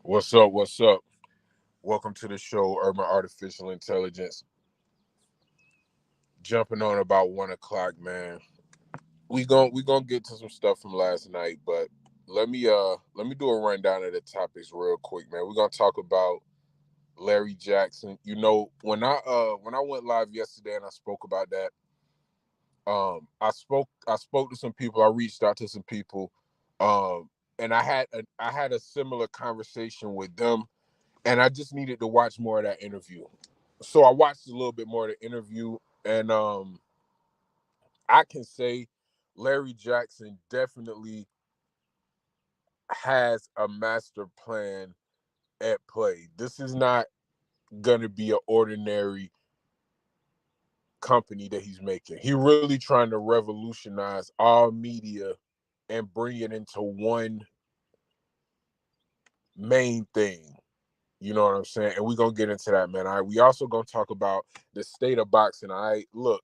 What's up? What's up? Welcome to the show, Urban Artificial Intelligence. Jumping on about 1 o'clock, man. We gonna get to some stuff from last night, but let me do a rundown of the topics real quick, man. We're gonna talk about Larry Jackson. When I went live yesterday and I spoke about that, I spoke to some people. I reached out to some people, and I had a similar conversation with them, and I just needed to watch more of that interview. So I watched a little bit more of the interview, and I can say Larry Jackson definitely has a master plan at play. This is not going to be an ordinary company that he's making. He really trying to revolutionize all media and bring it into one main thing. You know what I'm saying? And we're gonna get into that, man. All right. We also gonna talk about the state of boxing. All right. Look,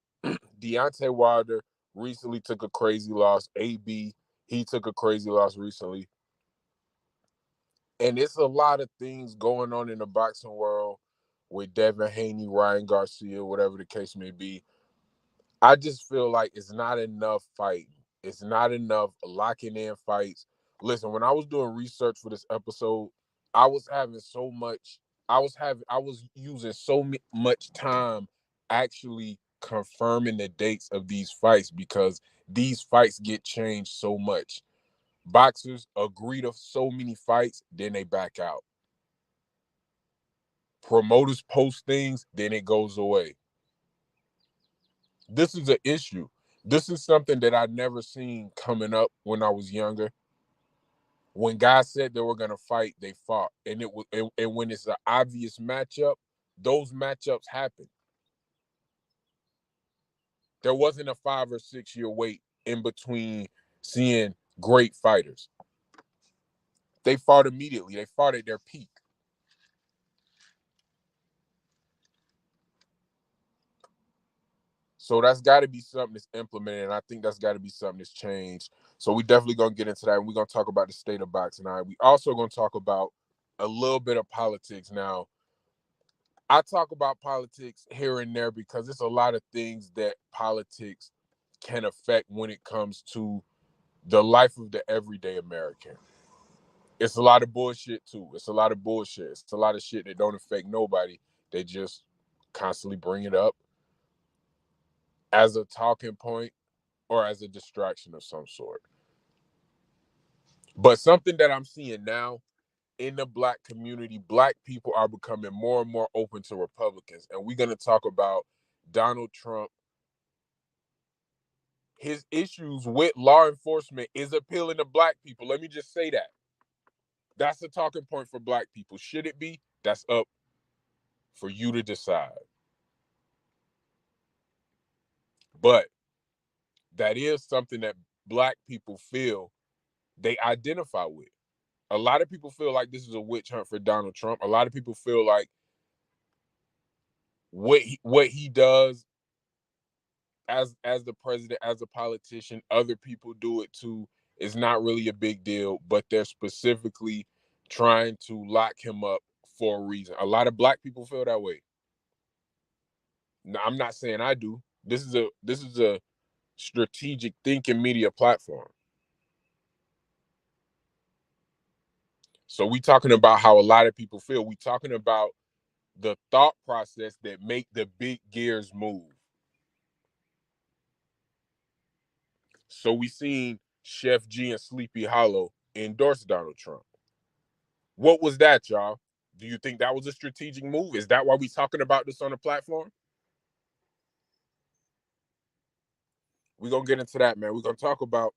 Deontay Wilder recently took a crazy loss. AB, he took a crazy loss recently. And it's a lot of things going on in the boxing world with Devin Haney, Ryan Garcia, whatever the case may be. I just feel like it's not enough fighting. It's not enough locking in fights. Listen, when I was doing research for this episode, I was having so much. I was using much time actually confirming the dates of these fights because these fights get changed so much. Boxers agree to so many fights, then they back out. Promoters post things, then it goes away. This is an issue. This is something that I'd never seen coming up when I was younger. When guys said they were gonna fight, they fought, and it was, and when it's an obvious matchup, those matchups happen. There wasn't a 5 or 6 year wait in between seeing great fighters. They fought immediately. They fought at their peak. So that's got to be something that's implemented, and I think that's got to be something that's changed. So we definitely gonna get into that, and we're gonna talk about the state of boxing. All right, we also gonna talk about a little bit of politics. Now, I talk about politics here and there because it's a lot of things that politics can affect when it comes to the life of the everyday American. It's a lot of bullshit too. It's a lot of bullshit. It's a lot of shit that don't affect nobody. They just constantly bring it up as a talking point or as a distraction of some sort. But something that I'm seeing now in the black community, black people are becoming more and more open to Republicans. And we're going to talk about Donald Trump. His issues with law enforcement is appealing to black people. Let me just say that. That's a talking point for black people. Should it be? That's up for you to decide. But that is something that black people feel they identify with. A lot of people feel like this is a witch hunt for Donald Trump. A lot of people feel like what he does as the president, as a politician, other people do it too. It's not really a big deal, but they're specifically trying to lock him up for a reason. A lot of black people feel that way. Now, I'm not saying I do. This is a strategic thinking media platform. So we talking about how a lot of people feel. We talking about the thought process that make the big gears move. So we seen Chef G and Sleepy Hollow endorse Donald Trump. What was that, y'all? Do you think that was a strategic move? Is that why we talking about this on the platform? We're gonna get into that, man. We're gonna talk about,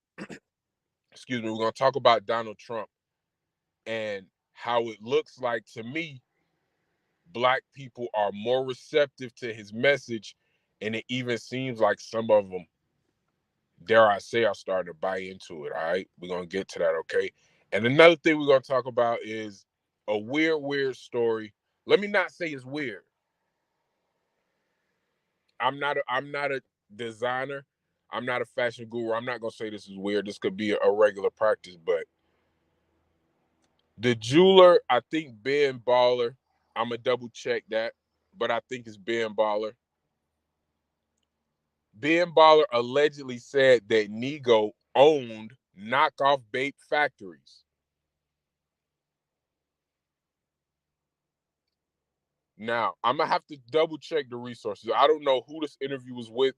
excuse me, we're gonna talk about Donald Trump and how it looks like to me, black people are more receptive to his message, and it even seems like some of them, dare I say, are starting to buy into it. All right, we're gonna get to that, okay? And another thing we're gonna talk about is a weird story. Let me not say it's weird. I'm not a designer. I'm not a fashion guru. I'm not gonna say this is weird. This could be a regular practice, but The jeweler, I think Ben Baller. I'm going to double check that, but I think it's Ben Baller. Ben Baller allegedly said that Nigo owned knockoff Bape factories. Now, I'm going to have to double check the resources. I don't know who this interview was with.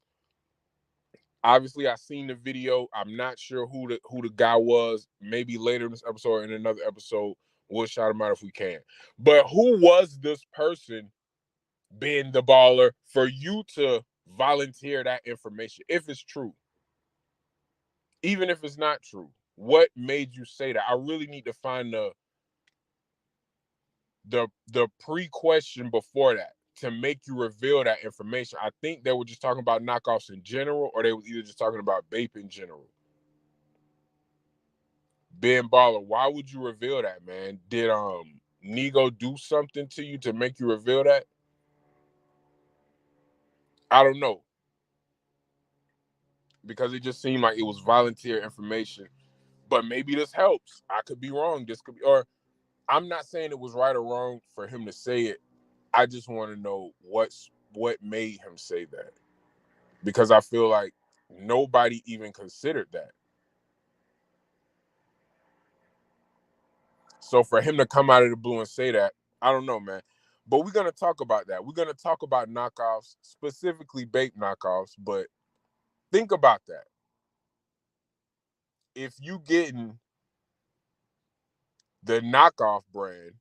Obviously, I seen the video. I'm not sure who the guy was. Maybe later in this episode or in another episode, we'll shout him out if we can. But who was this person, Ben the Baller, for you to volunteer that information, if it's true? Even if it's not true, what made you say that? I really need to find the pre-question before that to make you reveal that information. I think they were just talking about knockoffs in general, or they were either just talking about Bape in general. Ben Baller, why would you reveal that, man? Did Nigo do something to you to make you reveal that? I don't know. Because it just seemed like it was volunteer information. But maybe this helps. I could be wrong. This could be, or I'm not saying it was right or wrong for him to say it. I just want to know what made him say that. Because I feel like nobody even considered that. So for him to come out of the blue and say that, I don't know, man. But we're going to talk about that. We're going to talk about knockoffs, specifically Bape knockoffs. But think about that. If you getting the knockoff brand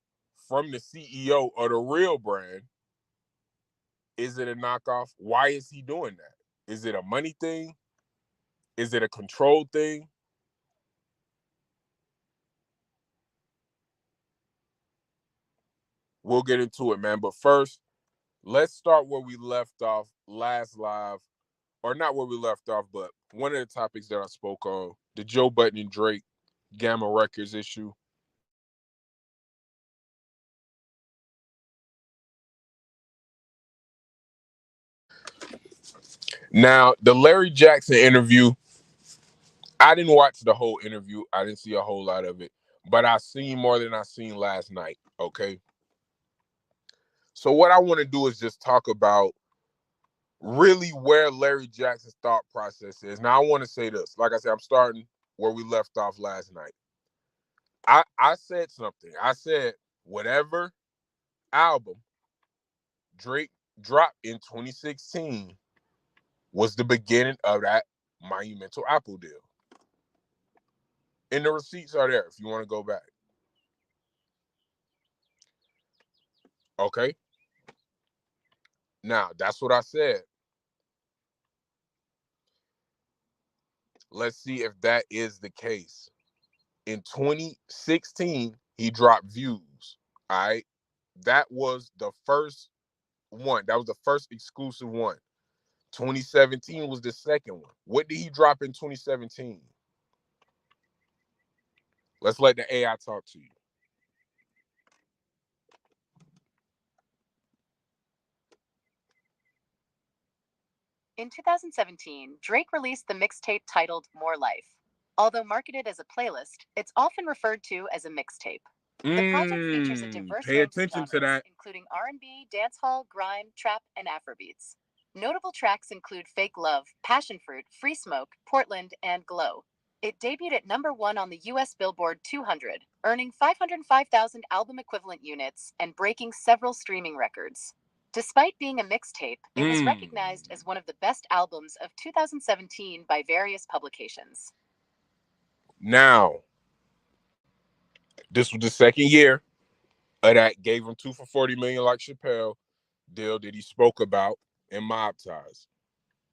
from the CEO of the real brand, is it a knockoff? Why is he doing that? Is it a money thing? Is it a control thing? We'll get into it, man. But first, let's start where we left off last live. Or not where we left off, but one of the topics that I spoke on, the Joe Budden and Drake Gamma Records issue. Now, the Larry Jackson interview, I didn't watch the whole interview. I didn't see a whole lot of it, but I seen more than I seen last night, okay? So what I want to do is just talk about really where Larry Jackson's thought process is. Now, I want to say this. Like I said, I'm starting where we left off last night. I said something. I said, whatever album Drake dropped in 2016 was the beginning of that monumental Apple deal. And the receipts are there if you want to go back. Okay? Now, that's what I said. Let's see if that is the case. In 2016, he dropped Views. All right? That was the first one. That was the first exclusive one. 2017 was the second one. What did he drop in 2017? Let's let the AI talk to you. In 2017, Drake released the mixtape titled More Life. Although marketed as a playlist, it's often referred to as a mixtape. The project features a diverse Pay range of attention to genres, that. including R&B, dancehall, grime, trap, and Afrobeats. Notable tracks include Fake Love, Passion Fruit, Free Smoke, Portland, and Glow. It debuted at #1 on the US Billboard 200, earning 505,000 album equivalent units and breaking several streaming records. Despite being a mixtape, it was recognized as one of the best albums of 2017 by various publications. Now, this was the second year of that gave him 2 for $40 million like Chappelle deal that he spoke about in Mob Ties.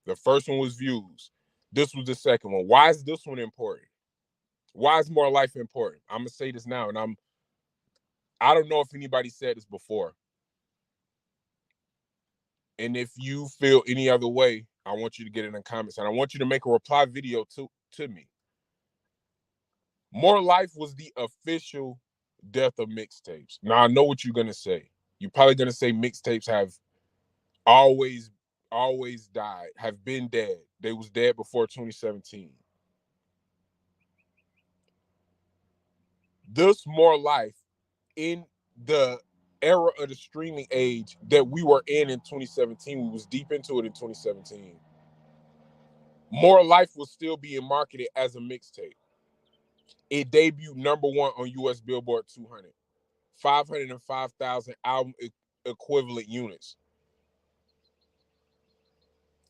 The first one was Views. This was the second one. Why is this one important? Why is More Life important? I'm gonna say this now, and I don't know if anybody said this before. And if you feel any other way, I want you to get it in the comments, and I want you to make a reply video to me. More Life was the official death of mixtapes. Now I know what you're gonna say. You're probably gonna say mixtapes have always died, have been dead. They was dead before 2017. This More Life in the era of the streaming age that we were in 2017. We was deep into it in 2017. More Life was still being marketed as a mixtape. It debuted number 1 on US Billboard 200, 505,000 album equivalent units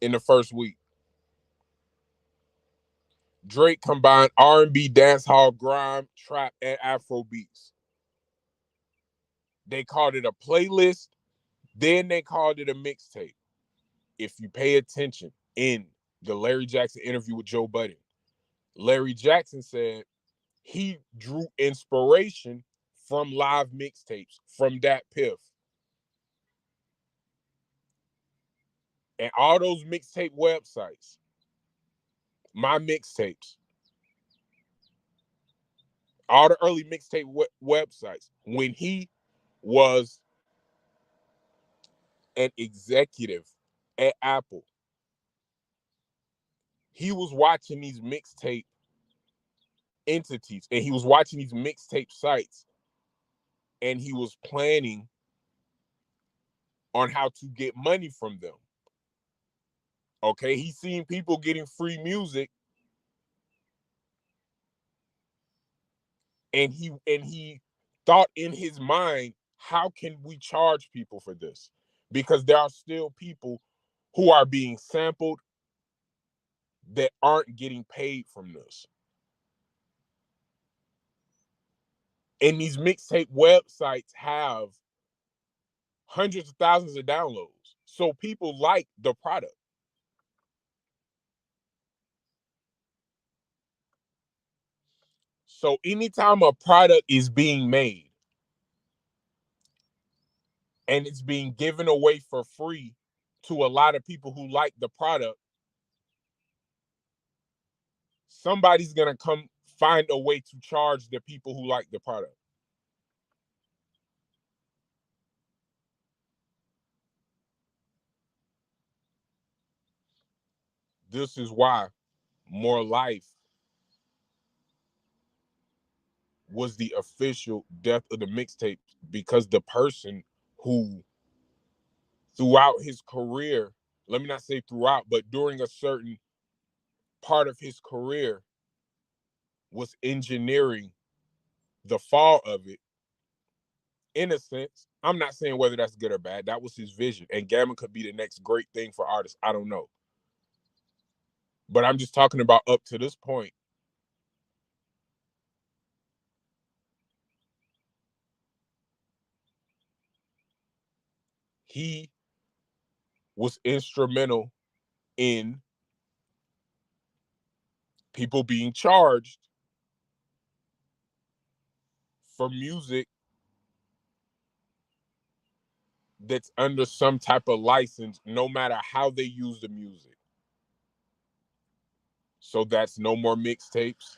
in the first week. Drake combined R&B, dancehall, grime, trap, and Afro beats. They called it a playlist, then they called it a mixtape. If you pay attention in the Larry Jackson interview with Joe Budden, Larry Jackson said he drew inspiration from live mixtapes, from that Piff. And all those mixtape websites, my mixtapes, all the early mixtape websites, when he was an executive at Apple, he was watching these mixtape entities and he was watching these mixtape sites and he was planning on how to get money from them. Okay, he's seen people getting free music and he thought in his mind, how can we charge people for this? Because there are still people who are being sampled that aren't getting paid from this. And these mixtape websites have hundreds of thousands of downloads. So people like the product. So anytime a product is being made and it's being given away for free to a lot of people who like the product, somebody's going to come find a way to charge the people who like the product. This is why More Life was the official death of the mixtape, because the person who throughout his career, let me not say throughout, but during a certain part of his career was engineering the fall of it, in a sense. I'm not saying whether that's good or bad. That was his vision. And Gammon could be the next great thing for artists. I don't know. But I'm just talking about up to this point. He was instrumental in people being charged for music that's under some type of license, no matter how they use the music. So that's no more mixtapes.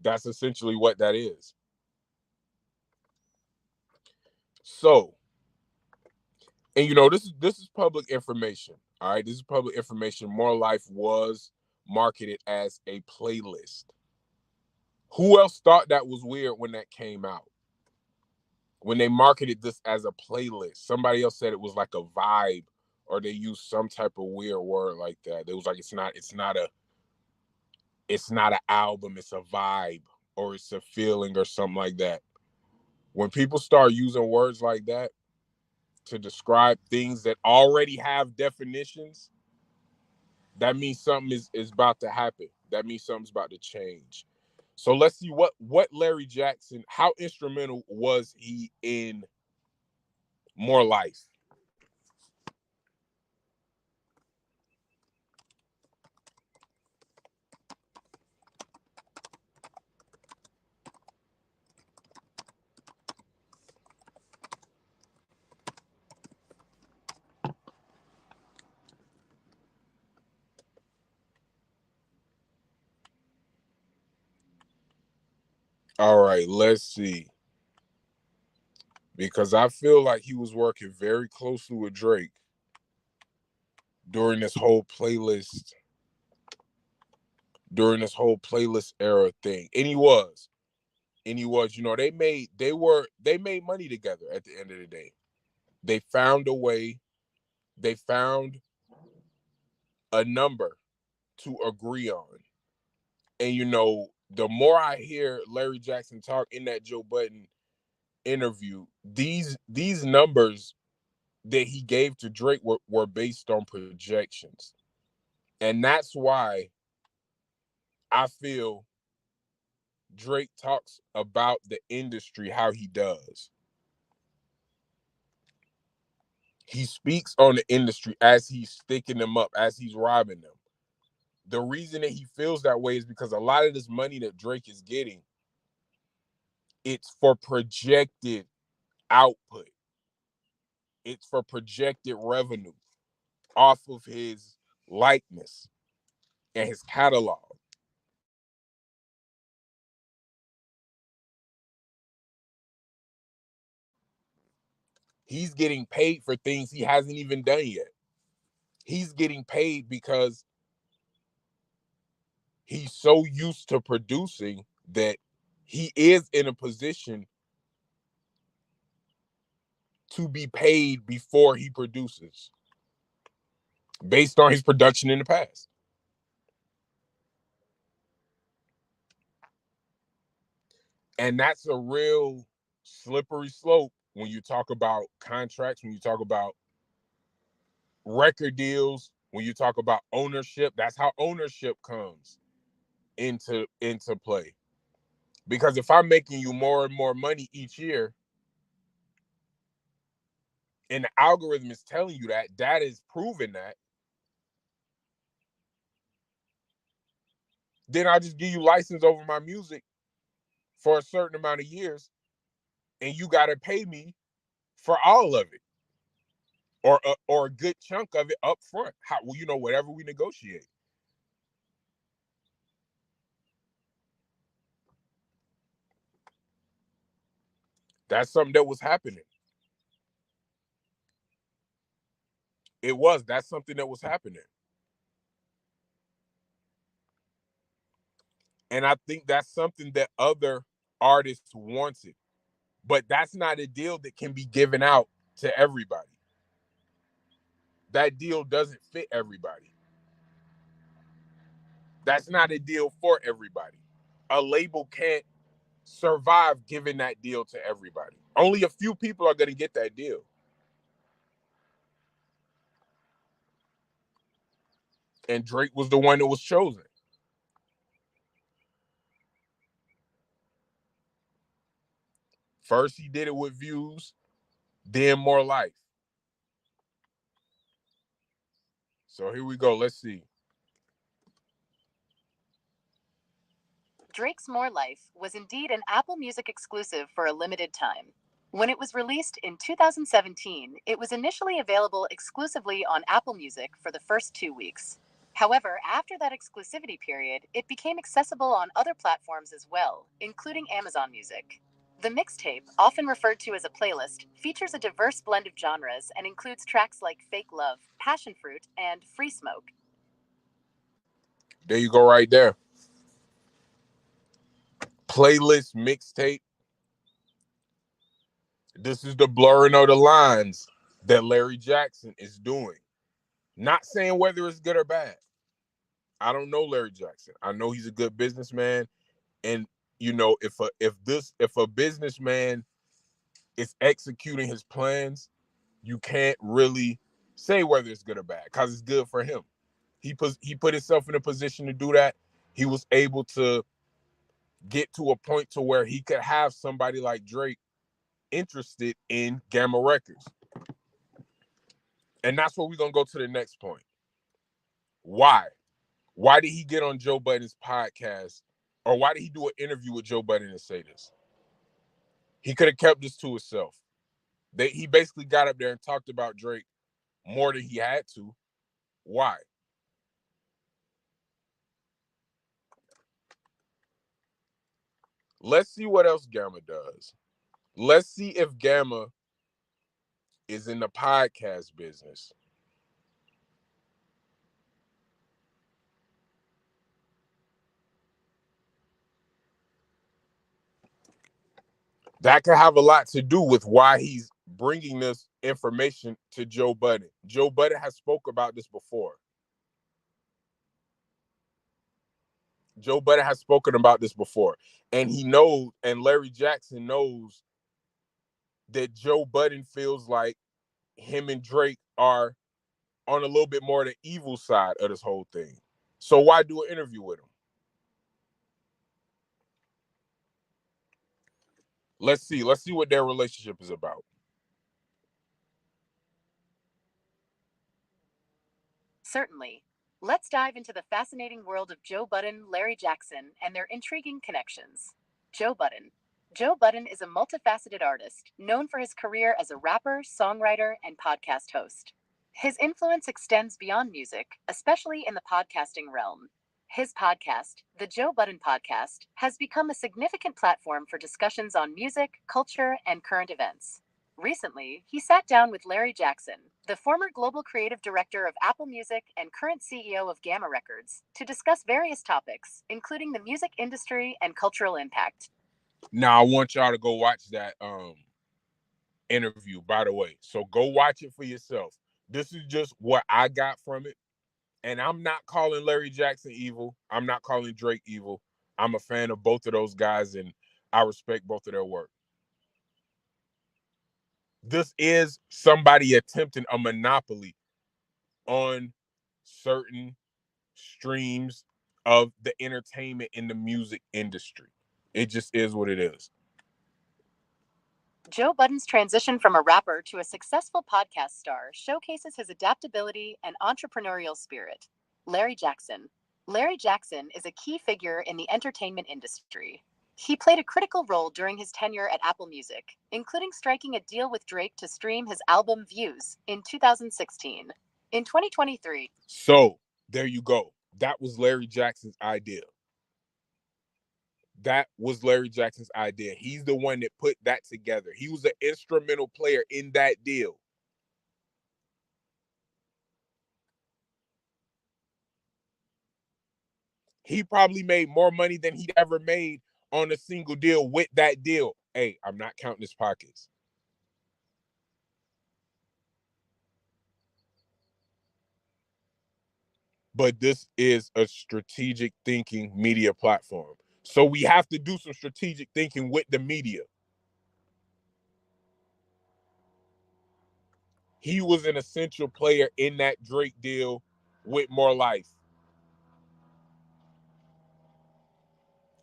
That's essentially what that is. So, and you know, this is public information. All right, this is public information. More Life was marketed as a playlist. Who else thought that was weird when that came out? When they marketed this as a playlist, somebody else said it was like a vibe, or they used some type of weird word like that. It was like it's not an album, it's a vibe, or it's a feeling, or something like that. When people start using words like that to describe things that already have definitions, that means something is about to happen. That means something's about to change. So let's see what Larry Jackson, how instrumental was he in More Life? All right, let's see. Because I feel like he was working very closely with Drake during this whole playlist during this whole playlist era thing. And he was. You know, they made money together at the end of the day. They found a way, they found a number to agree on. And you know, the more I hear Larry Jackson talk in that Joe Budden interview, these numbers that he gave to Drake were based on projections. And that's why I feel Drake talks about the industry how he does. He speaks on the industry as he's sticking them up, as he's robbing them. The reason that he feels that way is because a lot of this money that Drake is getting, it's for projected output. It's for projected revenue off of his likeness and his catalog. He's getting paid for things he hasn't even done yet. He's getting paid because he's so used to producing that he is in a position to be paid before he produces based on his production in the past. And that's a real slippery slope when you talk about contracts, when you talk about record deals, when you talk about ownership. That's how ownership comes into play. Because if I'm making you more and more money each year, and the algorithm is telling you that, that is proving that, then I'll just give you license over my music for a certain amount of years, and you got to pay me for all of it, or a good chunk of it up front. How, well, you know, whatever we negotiate. That's something that was happening. That's something that was happening. And I think that's something that other artists wanted. But that's not a deal that can be given out to everybody. That deal doesn't fit everybody. That's not a deal for everybody. A label can't survive giving that deal to everybody. Only a few people are going to get that deal. And Drake was the one that was chosen. First, he did it with Views, then More Life. So here we go. Let's see. Drake's More Life was indeed an Apple Music exclusive for a limited time. When it was released in 2017, it was initially available exclusively on Apple Music for the first 2 weeks. However, after that exclusivity period, it became accessible on other platforms as well, including Amazon Music. The mixtape, often referred to as a playlist, features a diverse blend of genres and includes tracks like Fake Love, Passion Fruit, and Free Smoke. There you go right there. Playlist mixtape. This is the blurring of the lines that Larry Jackson is doing. Not saying whether it's good or bad. I don't know Larry Jackson. I know he's a good businessman. And you know, if a businessman is executing his plans, you can't really say whether it's good or bad because it's good for him. He put himself in a position to do that. He was able to get to a point to where he could have somebody like Drake interested in Gamma Records. And that's where we're going to go to the next point. Why? Why did he get on Joe Budden's podcast? Or why did he do an interview with Joe Budden and say this? He could have kept this to himself. He basically got up there and talked about Drake more than he had to. Why? Let's see what else Gamma does. Let's see if Gamma is in the podcast business. That could have a lot to do with why he's bringing this information to Joe Budden. Joe Budden has spoke about this before. Joe Budden has spoken about this before. And he knows, and Larry Jackson knows that Joe Budden feels like him and Drake are on a little bit more the evil side of this whole thing. So why do an interview with him? Let's see what their relationship is about. Certainly. Let's dive into the fascinating world of Joe Budden, Larry Jackson, and their intriguing connections. Joe Budden. Joe Budden is a multifaceted artist, known for his career as a rapper, songwriter, and podcast host. His influence extends beyond music, especially in the podcasting realm. His podcast, The Joe Budden Podcast, has become a significant platform for discussions on music, culture, and current events. Recently, he sat down with Larry Jackson, the former global creative director of Apple Music and current CEO of Gamma Records, to discuss various topics, including the music industry and cultural impact. Now I want y'all to go watch that interview, by the way. So go watch it for yourself. This is just what I got from it. And I'm not calling Larry Jackson evil. I'm not calling Drake evil. I'm a fan of both of those guys, and I respect both of their work. This is somebody attempting a monopoly on certain streams of the entertainment in the music industry. It just is what it is. Joe Budden's transition from a rapper to a successful podcast star showcases his adaptability and entrepreneurial spirit. Larry Jackson. Larry Jackson is a key figure in the entertainment industry. He played a critical role during his tenure at Apple Music, including striking a deal with Drake to stream his album Views in 2016. In 2023. So, there you go. That was Larry Jackson's idea. That was Larry Jackson's idea. He's the one that put that together. He was an instrumental player in that deal. He probably made more money than he'd ever made on a single deal with that deal. Hey, I'm not counting his pockets. But this is a strategic thinking media platform. So we have to do some strategic thinking with the media. He was an essential player in that Drake deal with More Life.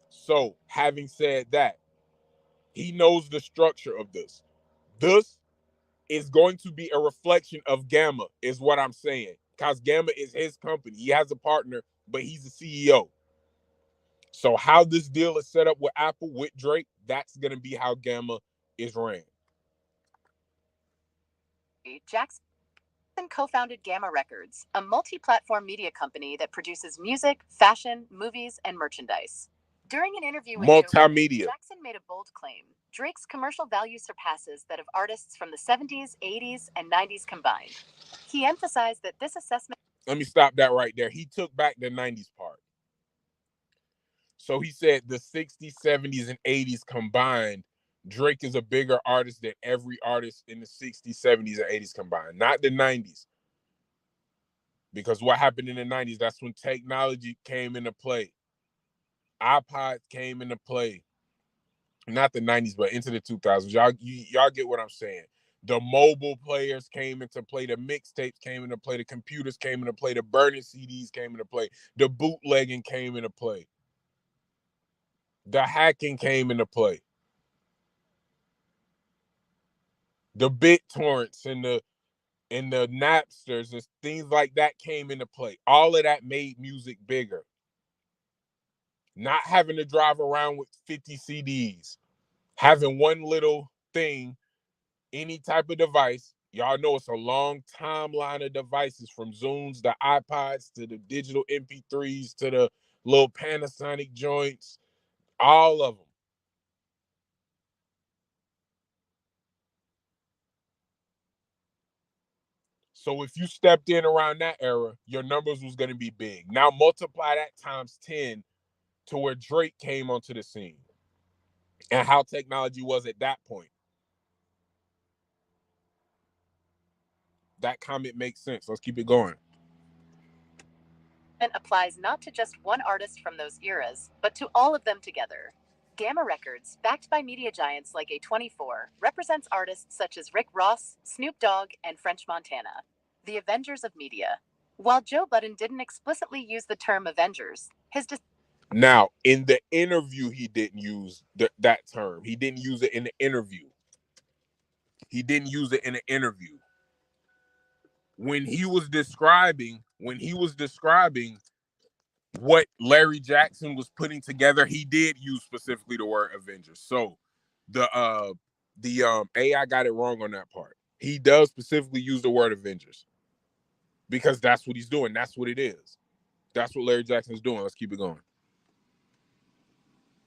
So, having said that, he knows the structure of this. This is going to be a reflection of Gamma, is what I'm saying. Because Gamma is his company. He has a partner, but he's the CEO. So, how this deal is set up with Apple, with Drake, that's going to be how Gamma is ran. Jackson co-founded Gamma Records, a multi-platform media company that produces music, fashion, movies, and merchandise. During an interview with Multimedia. Jackson made a bold claim. Drake's commercial value surpasses that of artists from the 70s, 80s, and 90s combined. He emphasized that this assessment... Let me stop that right there. He took back the 90s part. So he said the 60s, 70s, and 80s combined, Drake is a bigger artist than every artist in the 60s, 70s, and 80s combined. Not the 90s. Because what happened in the 90s, that's when technology came into play. iPods came into play. Not the 90s, but into the 2000s. Y'all get what I'm saying. The mobile players came into play. The mixtapes came into play. The computers came into play. The burning CDs came into play. The bootlegging came into play. The hacking came into play. The BitTorrents and the Napsters and things like that came into play. All of that made music bigger. Not having to drive around with 50 CDs, having one little thing, any type of device. Y'all know it's a long timeline of devices, from Zooms to iPods to the digital MP3s to the little Panasonic joints, all of them. So if you stepped in around that era, your numbers was going to be big. Now multiply that times 10 to where Drake came onto the scene. and how technology was at that point. That comment makes sense. Let's keep it going. Applies not to just one artist from those eras, but to all of them together. Gamma Records, backed by media giants like A24, represents artists such as Rick Ross, Snoop Dogg, and French Montana, the Avengers of media. While Joe Budden didn't explicitly use the term Avengers, now in the interview he didn't use that term. He didn't use it in the interview. When he was describing what Larry Jackson was putting together, he did use specifically the word Avengers. So the AI got it wrong on that part. He does specifically use the word Avengers because that's what he's doing. That's what it is. That's what Larry Jackson's doing. Let's keep it going.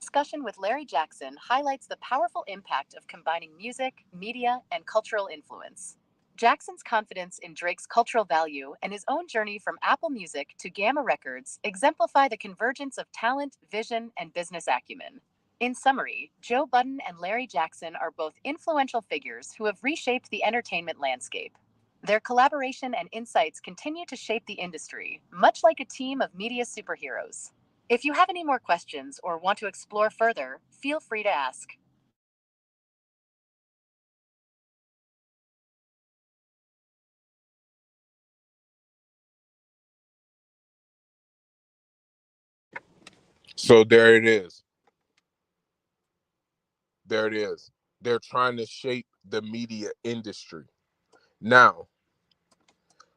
Discussion with Larry Jackson highlights the powerful impact of combining music, media, and cultural influence. Jackson's confidence in Drake's cultural value and his own journey from Apple Music to Gamma Records exemplify the convergence of talent, vision, and business acumen. In summary, Joe Budden and Larry Jackson are both influential figures who have reshaped the entertainment landscape. Their collaboration and insights continue to shape the industry, much like a team of media superheroes. If you have any more questions or want to explore further, feel free to ask. So there it is. There it is. They're trying to shape the media industry. Now,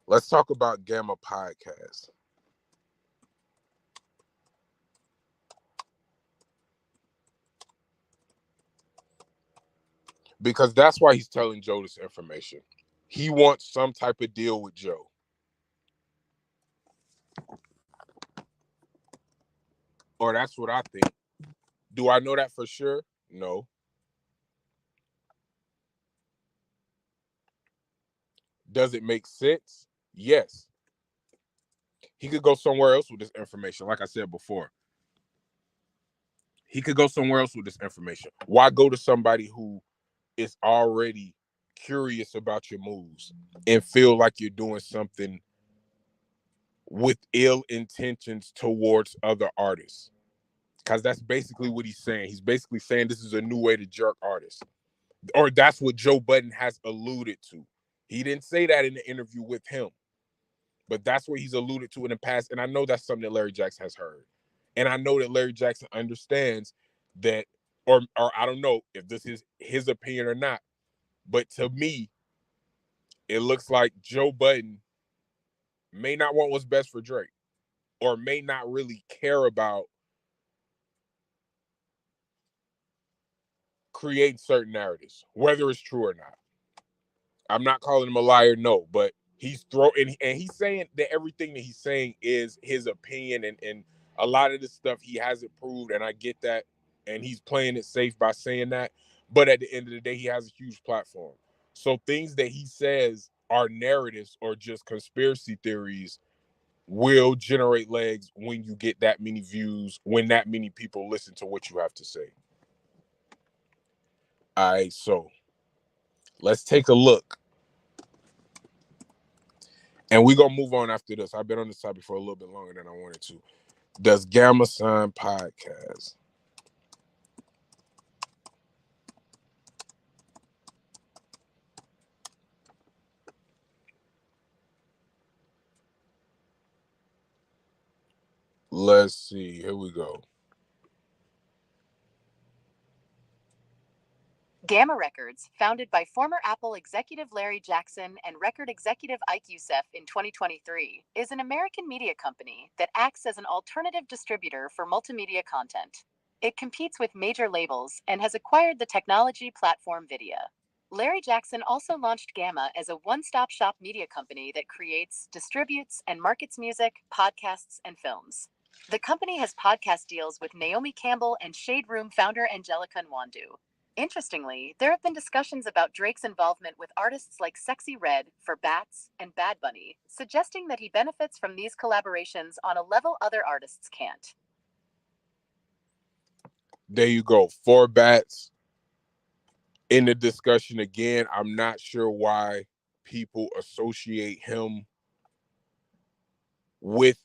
let's talk about Gamma Podcast. Because that's why he's telling Joe this information. He wants some type of deal with Joe. Or that's what I think. Do I know that for sure? No. Does it make sense? Yes. He could go somewhere else with this information, like I said before. He could go somewhere else with this information. Why go to somebody who is already curious about your moves and feel like you're doing something with ill intentions towards other artists? Because that's basically what he's saying. He's basically saying this is a new way to jerk artists. Or that's what Joe Budden has alluded to. He didn't say that in the interview with him, but that's what he's alluded to in the past. And I know that's something that Larry Jackson has heard. And I know that Larry Jackson understands that, or I don't know if this is his opinion or not, but to me, it looks like Joe Budden may not want what's best for Drake, or may not really care about creating certain narratives, whether it's true or not. I'm not calling him a liar, no, but he's throwing, and he's saying that everything that he's saying is his opinion, and a lot of this stuff he hasn't proved, and I get that, and he's playing it safe by saying that. But at the end of the day, he has a huge platform. So things that he says are narratives or just conspiracy theories will generate legs when you get that many views, when that many people listen to what you have to say. All right, so let's take a look. And we're going to move on after this. I've been on this topic for a little bit longer than I wanted to. Does Gamma sign podcast? Let's see. Here we go. Gamma Records, founded by former Apple executive Larry Jackson and record executive Ike Youssef in 2023, is an American media company that acts as an alternative distributor for multimedia content. It competes with major labels and has acquired the technology platform Vidya. Larry Jackson also launched Gamma as a one-stop shop media company that creates, distributes, and markets music, podcasts, and films. The company has podcast deals with Naomi Campbell and Shade Room founder Angelica Nwandu. Interestingly, there have been discussions about Drake's involvement with artists like Sexy Red, For Bats, and Bad Bunny, suggesting that he benefits from these collaborations on a level other artists can't. There you go. 4 bats in the discussion again. I'm not sure why people associate him with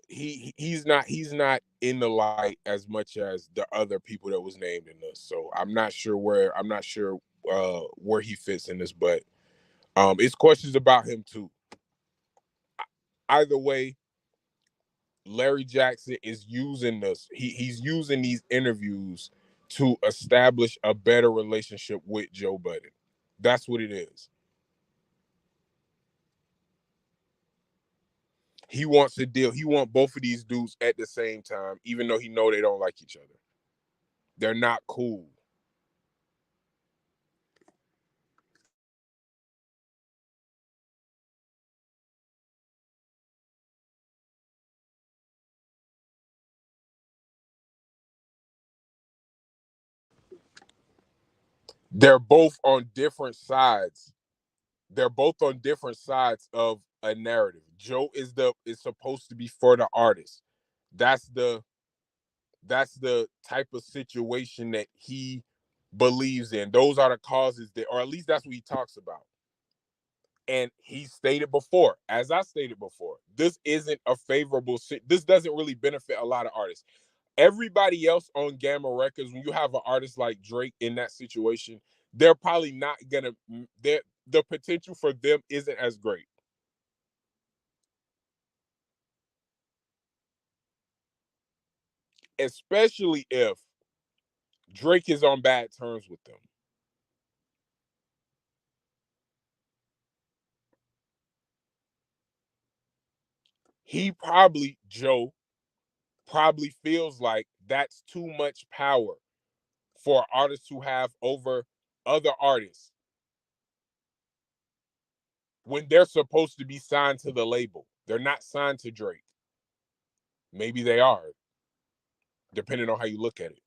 he's not in the light as much as the other people that was named in this. So I'm not sure where he fits in this, but it's questions about him too. Either way, Larry Jackson is using this. He's using these interviews to establish a better relationship with Joe Budden. That's what it is. He wants a deal. He wants both of these dudes at the same time, even though he know they don't like each other. They're not cool. They're both on different sides. They're both on different sides of a narrative. Joe is supposed to be for the artist. That's the that's the type of situation that he believes in. Those are the causes that, or at least that's what he talks about. And he stated before, as I stated before, this isn't a favorable. This doesn't really benefit a lot of artists. Everybody else on Gamma Records, when you have an artist like Drake in that situation, they're probably not gonna. The potential for them isn't as great, especially if Drake is on bad terms with them. Joe probably feels like that's too much power for artists to have over other artists when they're supposed to be signed to the label. They're not signed to Drake. Maybe they are, depending on how you look at it.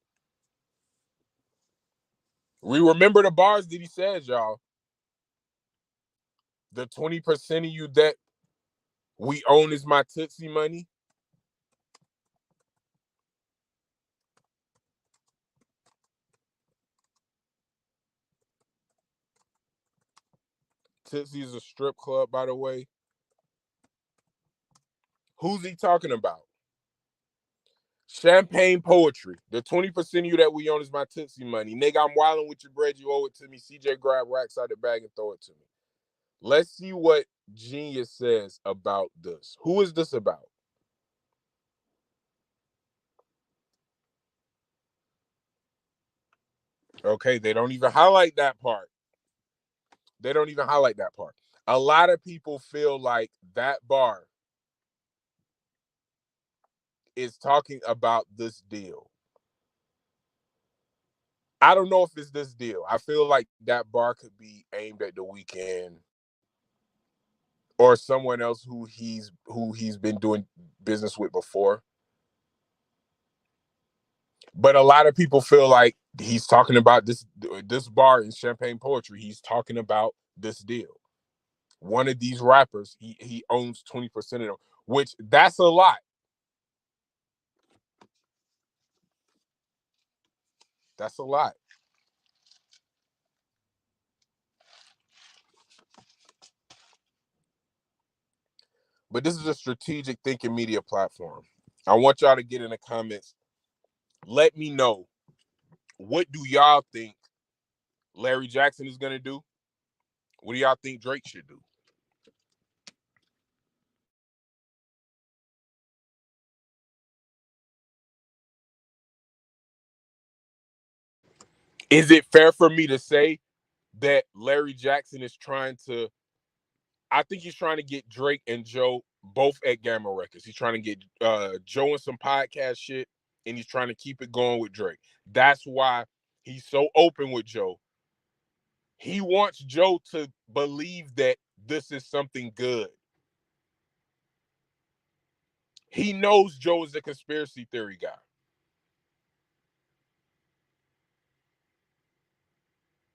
We remember the bars that he says, y'all. The 20% of you that we own is my Tootsie money. Tootsie is a strip club, by the way. Who's he talking about? Champagne poetry. The 20% of you that we own is my Tootsie money. Nigga, I'm wilding with your bread. You owe it to me. CJ grab racks out the bag and throw it to me. Let's see what Genius says about this. Who is this about? Okay, they don't even highlight that part. They don't even highlight that part. A lot of people feel like that bar is talking about this deal. I don't know if it's this deal. I feel like that bar could be aimed at the Weeknd or someone else who he's been doing business with before. But a lot of people feel like he's talking about this bar in Champagne Poetry. He's talking about this deal. One of these rappers, he owns 20% of them, which that's a lot. That's a lot. But this is a strategic thinking media platform. I want y'all to get in the comments. Let me know, what do y'all think Larry Jackson is going to do? What do y'all think Drake should do? Is it fair for me to say that Larry Jackson is trying to, I think he's trying to get Drake and Joe both at Gamma Records. He's trying to get Joe in some podcast shit, and he's trying to keep it going with Drake. That's why he's so open with Joe. He wants Joe to believe that this is something good. He knows Joe is a conspiracy theory guy.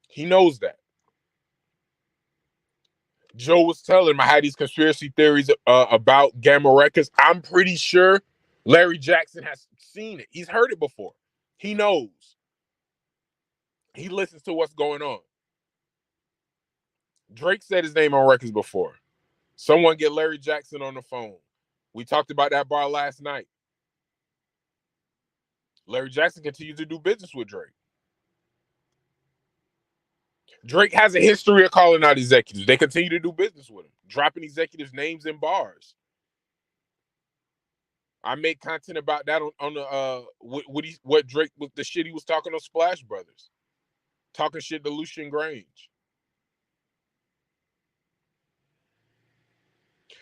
He knows that. Joe was telling him I had these conspiracy theories about Gamma Records. I'm pretty sure Larry Jackson has seen it. He's heard it before. He knows. He listens to what's going on. Drake said his name on records before. Someone get Larry Jackson on the phone. We talked about that bar last night. Larry Jackson continues to do business with Drake. Drake has a history of calling out executives. They continue to do business with him, dropping executives' names in bars. I made content about that on the what Drake with the shit he was talking on Splash Brothers, talking shit to Lucian Grange.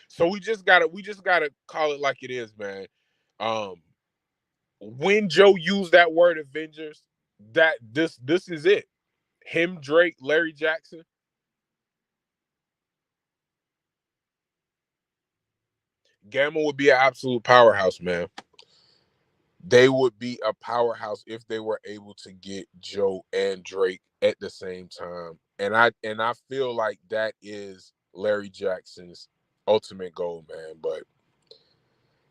So we just gotta call it like it is, man. When Joe used that word Avengers, that this is it. Him, Drake, Larry Jackson. Gamma would be an absolute powerhouse, man. They would be a powerhouse if they were able to get Joe and Drake at the same time. And I feel like that is Larry Jackson's ultimate goal, man. But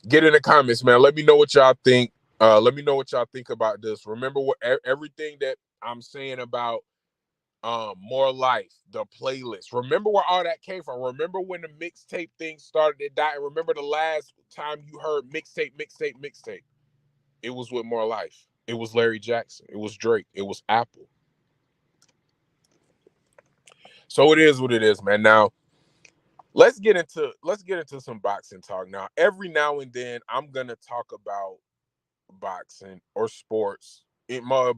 get in the comments, man. Let me know what y'all think. Let me know what y'all think about this. Remember what everything that I'm saying about More Life, the playlist. Remember where all that came from. Remember when the mixtape thing started to die. And remember the last time you heard mixtape. It was with More Life. It was Larry Jackson. It was Drake. It was Apple. So it is what it is, man. Now let's get into some boxing talk. Now, every now and then I'm gonna talk about boxing or sports,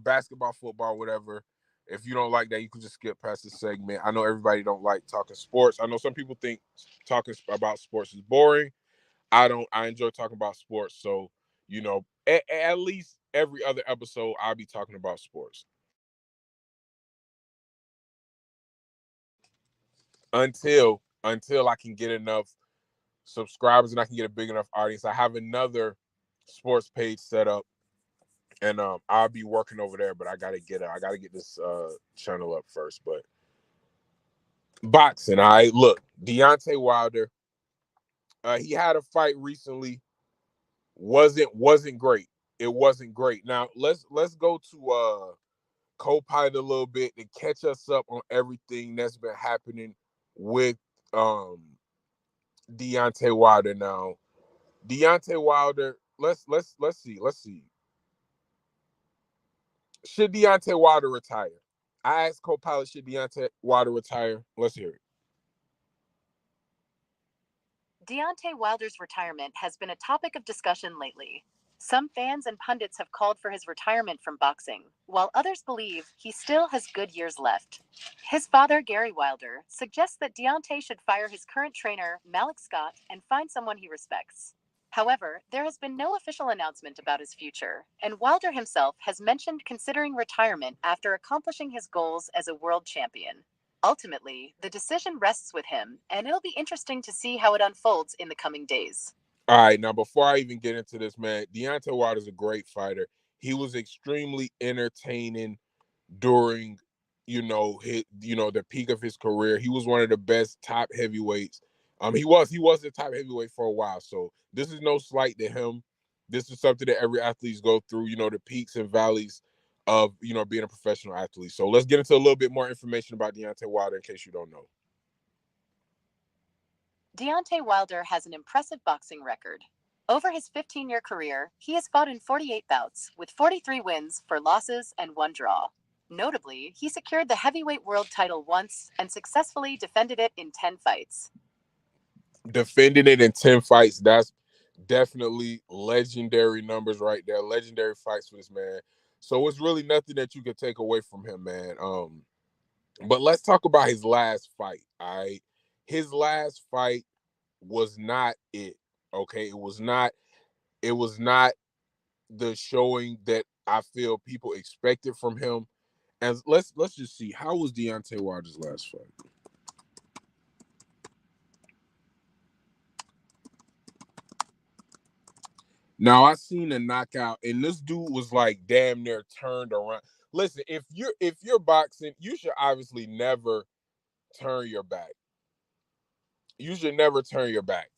basketball, football, whatever. If you don't like that, you can just skip past this segment. I know everybody don't like talking sports. I know some people think talking about sports is boring. I don't. I enjoy talking about sports. So, at least every other episode, I'll be talking about sports until I can get enough subscribers and I can get a big enough audience. I have another sports page set up, and I'll be working over there. But I gotta get this channel up first. But boxing, look, Deontay Wilder. He had a fight recently. Wasn't great. It wasn't great. Now let's go to co-pilot a little bit to catch us up on everything that's been happening with Deontay Wilder. Now Deontay Wilder. Let's see. Should Deontay Wilder retire? I asked co-pilot, should Deontay Wilder retire? Let's hear it. Deontay Wilder's retirement has been a topic of discussion lately. Some fans and pundits have called for his retirement from boxing, while others believe he still has good years left. His father, Gary Wilder, suggests that Deontay should fire his current trainer, Malik Scott, and find someone he respects. However, there has been no official announcement about his future, and Wilder himself has mentioned considering retirement after accomplishing his goals as a world champion. Ultimately, the decision rests with him, and it'll be interesting to see how it unfolds in the coming days. All right, now before I even get into this, man, Deontay Wilder's a great fighter. He was extremely entertaining during, the peak of his career. He was one of the best top heavyweights. He was the top heavyweight for a while. So this is no slight to him. This is something that every athlete go through. The peaks and valleys of being a professional athlete. So let's get into a little bit more information about Deontay Wilder in case you don't know. Deontay Wilder has an impressive boxing record. Over his 15-year career, he has fought in 48 bouts, with 43 wins, 4 losses, and 1 draw. Notably, he secured the heavyweight world title once and successfully defended it in 10 fights. Defending it in 10 fights, that's definitely legendary numbers right there. Legendary fights for this man. So it's really nothing that you can take away from him, man. But let's talk about his last fight. All right. His last fight was not it. Okay. It was not the showing that I feel people expected from him. And let's just see, how was Deontay Wilder's last fight? Now I seen a knockout, and this dude was like damn near turned around. Listen, if you're boxing, you should obviously never turn your back. You should never turn your back.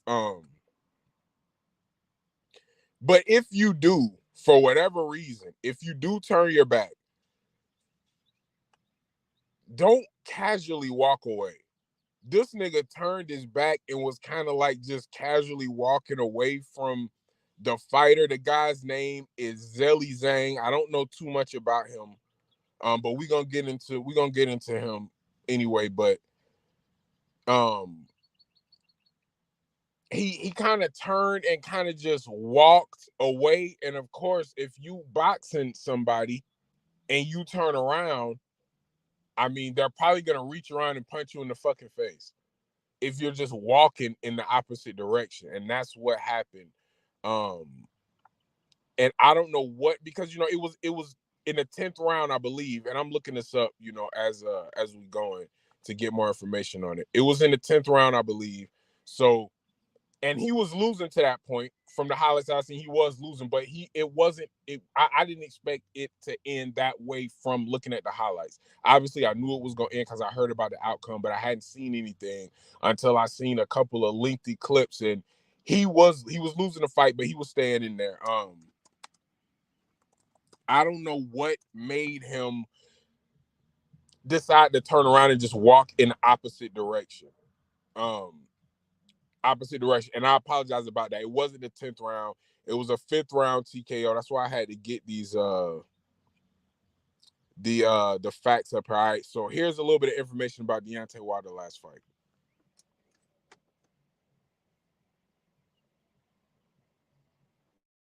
But if you do, for whatever reason, if you do turn your back, don't casually walk away. This nigga turned his back and was kind of like just casually walking away from the fighter. The guy's name is Zelly Zhang. I don't know too much about him, but we're gonna get into him anyway. But he kind of turned and kind of just walked away. And of course, if you boxing somebody and you turn around, I mean, they're probably gonna reach around and punch you in the fucking face if you're just walking in the opposite direction. And that's what happened. And I don't know what, because it was in the 10th round, I believe, and I'm looking this up, as we going to get more information on it. It was in the 10th round, I believe. So, and he was losing to that point. From the highlights I've seen, he was losing, but I didn't expect it to end that way from looking at the highlights. Obviously, I knew it was going to end because I heard about the outcome, but I hadn't seen anything until I seen a couple of lengthy clips, and he was losing the fight, but he was staying in there. I don't know what made him decide to turn around and just walk in the opposite direction. And I apologize about that. It wasn't the 10th round. It was a 5th round TKO. That's why I had to get these the facts up. All right. So here's a little bit of information about Deontay Wilder's last fight.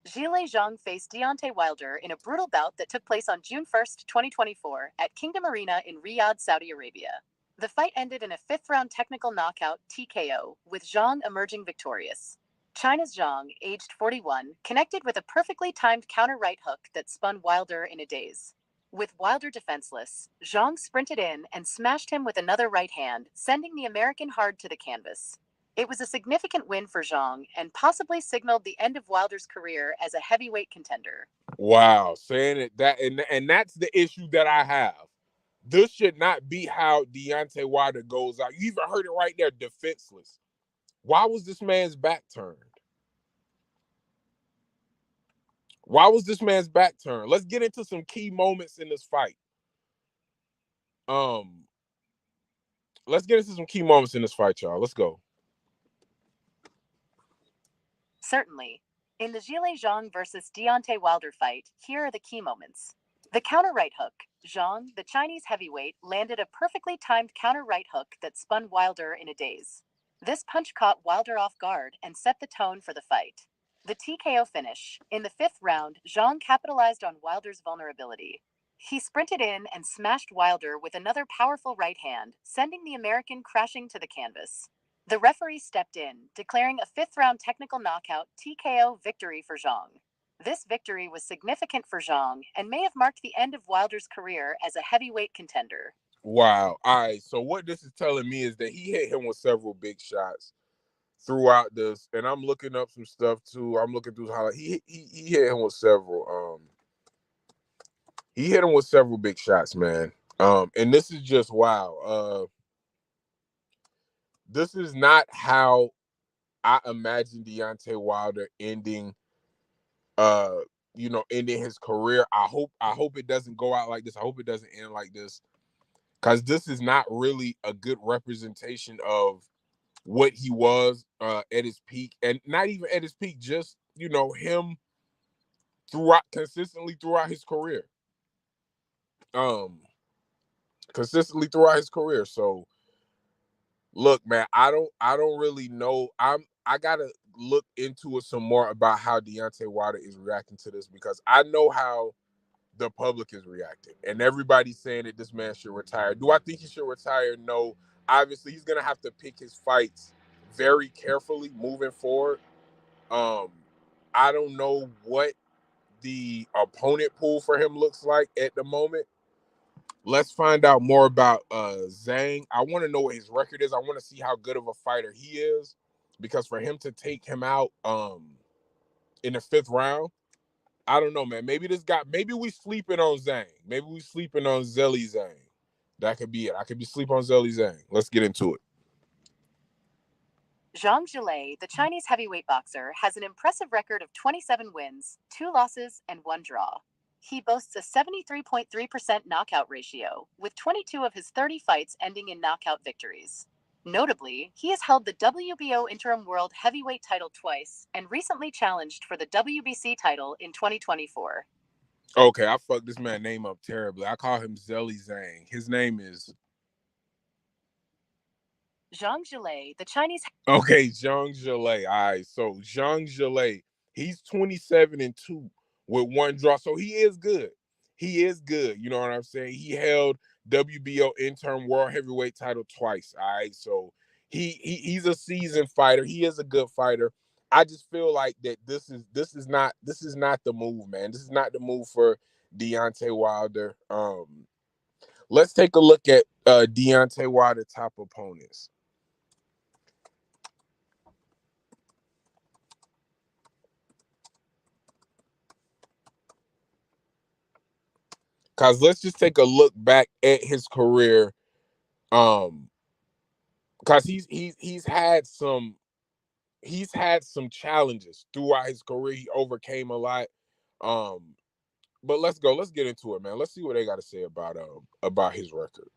Zhilei Zhang faced Deontay Wilder in a brutal bout that took place on June 1st, 2024 at Kingdom Arena in Riyadh, Saudi Arabia. The fight ended in a 5th-round technical knockout (TKO), with Zhang emerging victorious. China's Zhang, aged 41, connected with a perfectly timed counter right hook that spun Wilder in a daze. With Wilder defenseless, Zhang sprinted in and smashed him with another right hand, sending the American hard to the canvas. It was a significant win for Zhang and possibly signaled the end of Wilder's career as a heavyweight contender. Wow, saying it that and that's the issue that I have. This should not be how Deontay Wilder goes out. You even heard it right there, defenseless. Why was this man's back turned? Why was this man's back turned? Let's get into some key moments in this fight. Let's get into some key moments in this fight, y'all. Let's go. Certainly. In the Zhilei Zhang versus Deontay Wilder fight, here are the key moments. The counter right hook. Zhang, the Chinese heavyweight, landed a perfectly timed counter right hook that spun Wilder in a daze. This punch caught Wilder off guard and set the tone for the fight. The TKO finish. In the 5th round, Zhang capitalized on Wilder's vulnerability. He sprinted in and smashed Wilder with another powerful right hand, sending the American crashing to the canvas. The referee stepped in, declaring a 5th-round technical knockout (TKO) victory for Zhang. This victory was significant for Zhang and may have marked the end of Wilder's career as a heavyweight contender. Wow. All right. So what this is telling me is that he hit him with several big shots throughout this, and I'm looking up some stuff too. I'm looking through how he hit him with several. He hit him with several big shots, man. And this is just wow. This is not how I imagine Deontay Wilder ending ending his career. I hope it doesn't go out like this. I hope it doesn't end like this. Because this is not really a good representation of what he was at his peak. And not even at his peak, just him consistently throughout his career. Consistently throughout his career. So look, man, I don't really know. I gotta look into it some more about how Deontay Wilder is reacting to this, because I know how the public is reacting, and everybody's saying that this man should retire. Do I think he should retire? No. Obviously, he's gonna have to pick his fights very carefully moving forward. I don't know what the opponent pool for him looks like at the moment. Let's find out more about Zhang. I want to know what his record is. I want to see how good of a fighter he is, because for him to take him out in the 5th round, I don't know, man. Maybe we sleeping on Zhang. Maybe we sleeping on Zelly Zhang. That could be it. I could be sleeping on Zelly Zhang. Let's get into it. Zhang Jilei, the Chinese heavyweight boxer, has an impressive record of 27 wins, 2 losses, and 1 draw. He boasts a 73.3% knockout ratio, with 22 of his 30 fights ending in knockout victories. Notably, he has held the WBO Interim World Heavyweight title twice and recently challenged for the WBC title in 2024. Okay, I fucked this man's name up terribly. I call him Zelly Zhang. His name is Zhang Jilei, the Chinese. Okay, Zhang Jilei. All right, so Zhang Jilei, he's 27-2 with 1 draw. So he is good. He is good. You know what I'm saying? He held WBO interim world heavyweight title twice. All right. So he's a seasoned fighter. He is a good fighter. I just feel like that this is not the move, man. This is not the move for Deontay Wilder. Let's take a look at Deontay Wilder top opponents. Cause let's just take a look back at his career. Cause he's had some challenges throughout his career. He overcame a lot. But let's get into it, man. Let's see what they got to say about his record.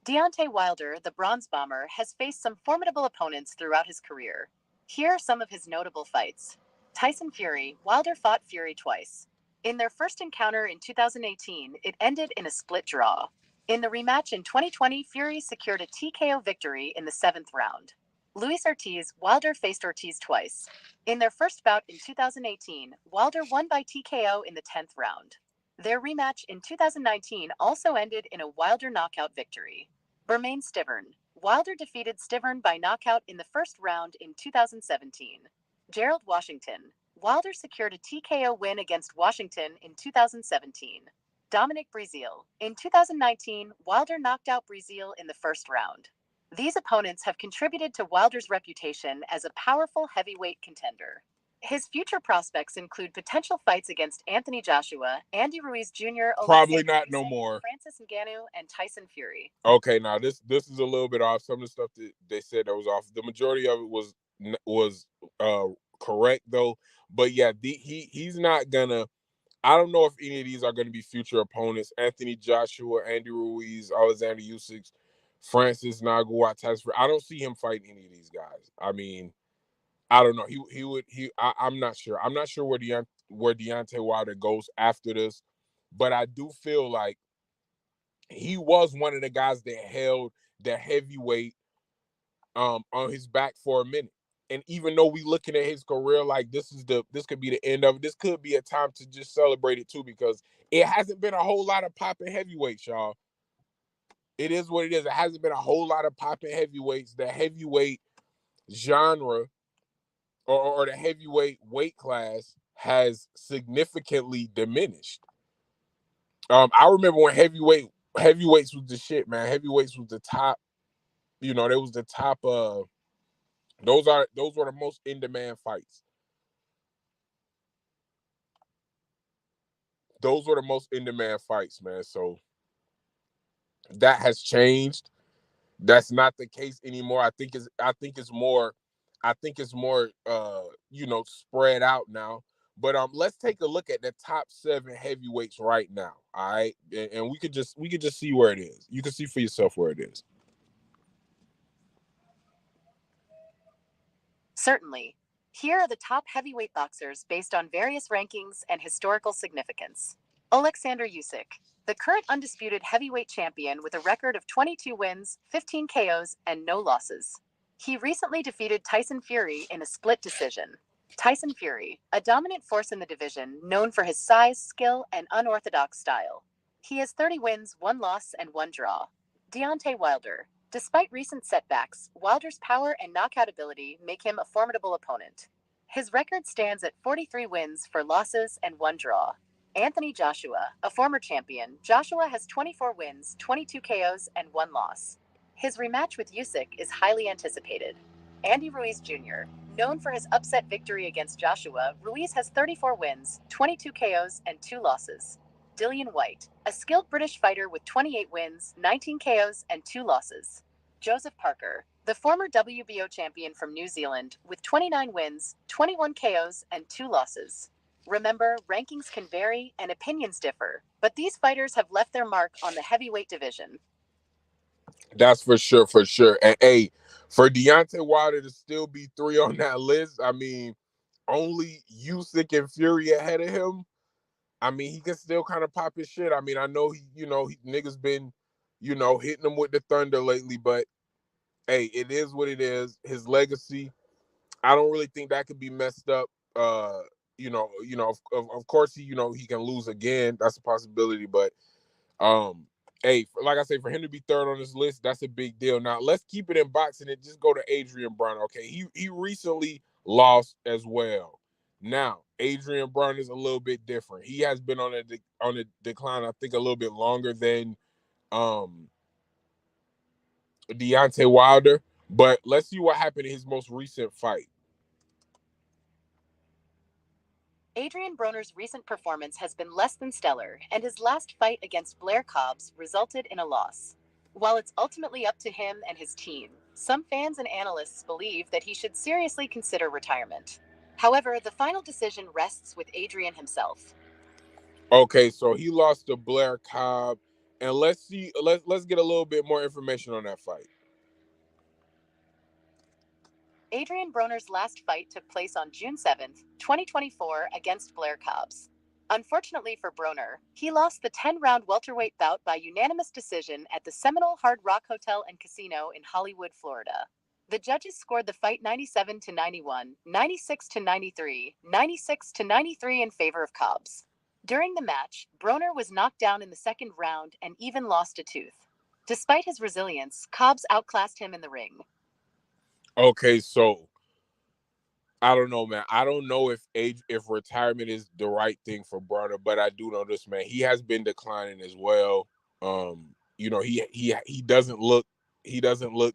Deontay Wilder, the Bronze Bomber, has faced some formidable opponents throughout his career. Here are some of his notable fights. Tyson Fury. Wilder fought Fury twice. In their first encounter in 2018, it ended in a split draw. In the rematch in 2020, Fury secured a TKO victory in the 7th round. Luis Ortiz. Wilder faced Ortiz twice. In their first bout in 2018, Wilder won by TKO in the 10th round. Their rematch in 2019 also ended in a Wilder knockout victory. Bermane Stiverne. Wilder defeated Stiverne by knockout in the first round in 2017. Gerald Washington. Wilder secured a TKO win against Washington in 2017. Dominic Breazeale. In 2019, Wilder knocked out Breazeale in the first round. These opponents have contributed to Wilder's reputation as a powerful heavyweight contender. His future prospects include potential fights against Anthony Joshua, Andy Ruiz Jr., Probably not no more. Francis Ngannou, and Tyson Fury. Okay, now this is a little bit off. Some of the stuff that they said that was off. The majority of it was correct though. But yeah, he's not gonna. I don't know if any of these are going to be future opponents. Anthony Joshua, Andy Ruiz, Alexander Usyk, Francis Ngannou, Tyson. I don't see him fighting any of these guys. I mean, I don't know. I'm not sure. I'm not sure where Deontay Wilder goes after this, but I do feel like he was one of the guys that held the heavyweight on his back for a minute. And even though we looking at his career like this could be the end of it, this could be a time to just celebrate it too, because it hasn't been a whole lot of popping heavyweights, y'all. It is what it is. It hasn't been a whole lot of popping heavyweights. The heavyweight genre or the heavyweight weight class has significantly diminished. I remember when heavyweights was the shit, man. Heavyweights was the top. You know, there was the top. Those were the most in demand fights. Those were the most in demand fights, man. So that has changed. That's not the case anymore. I think it's more spread out now. But let's take a look at the top 7 heavyweights right now. All right. And we could just see where it is. You can see for yourself where it is. Certainly. Here are the top heavyweight boxers based on various rankings and historical significance. Alexander Usyk, the current undisputed heavyweight champion with a record of 22 wins, 15 KOs, and no losses. He recently defeated Tyson Fury in a split decision. Tyson Fury, a dominant force in the division, known for his size, skill, and unorthodox style. He has 30 wins, 1 loss, and 1 draw. Deontay Wilder. Despite recent setbacks, Wilder's power and knockout ability make him a formidable opponent. His record stands at 43 wins, 4 losses, and 1 draw. Anthony Joshua, a former champion, Joshua has 24 wins, 22 KOs, and 1 loss. His rematch with Usyk is highly anticipated. Andy Ruiz Jr. Known for his upset victory against Joshua, Ruiz has 34 wins, 22 KOs, and 2 losses. Dillian White, a skilled British fighter with 28 wins, 19 KOs, and 2 losses. Joseph Parker, the former WBO champion from New Zealand with 29 wins, 21 KOs, and 2 losses. Remember, rankings can vary and opinions differ, but these fighters have left their mark on the heavyweight division. That's for sure, for sure. And hey, for Deontay Wilder to still be 3 on that list, I mean, only Usyk and Fury ahead of him. I mean, he can still kind of pop his shit. I mean, I know niggas been, hitting him with the thunder lately, but hey, it is what it is. His legacy, I don't really think that could be messed up. Of course he can lose again. That's a possibility, but um, hey, like I say, for him to be third on this list, that's a big deal. Now let's keep it in boxing and just go to Adrian Broner. Okay, he recently lost as well. Now Adrian Broner is a little bit different. He has been on a decline, I think, a little bit longer than um Deontay Wilder. But let's see what happened in his most recent fight. Adrian Broner's recent performance has been less than stellar, and his last fight against Blair Cobbs resulted in a loss. While it's ultimately up to him and his team, some fans and analysts believe that he should seriously consider retirement. However, the final decision rests with Adrian himself. Okay, so he lost to Blair Cobb, and let's get a little bit more information on that fight. Adrian Broner's last fight took place on June 7th, 2024, against Blair Cobbs. Unfortunately for Broner, he lost the 10-round welterweight bout by unanimous decision at the Seminole Hard Rock Hotel and Casino in Hollywood, Florida. The judges scored the fight 97-91, 96-93, 96-93 in favor of Cobbs. During the match, Broner was knocked down in the second round and even lost a tooth. Despite his resilience, Cobbs outclassed him in the ring. Okay, so I don't know, man. I don't know if retirement is the right thing for Broner, but I do know this, man. He has been declining as well. He doesn't look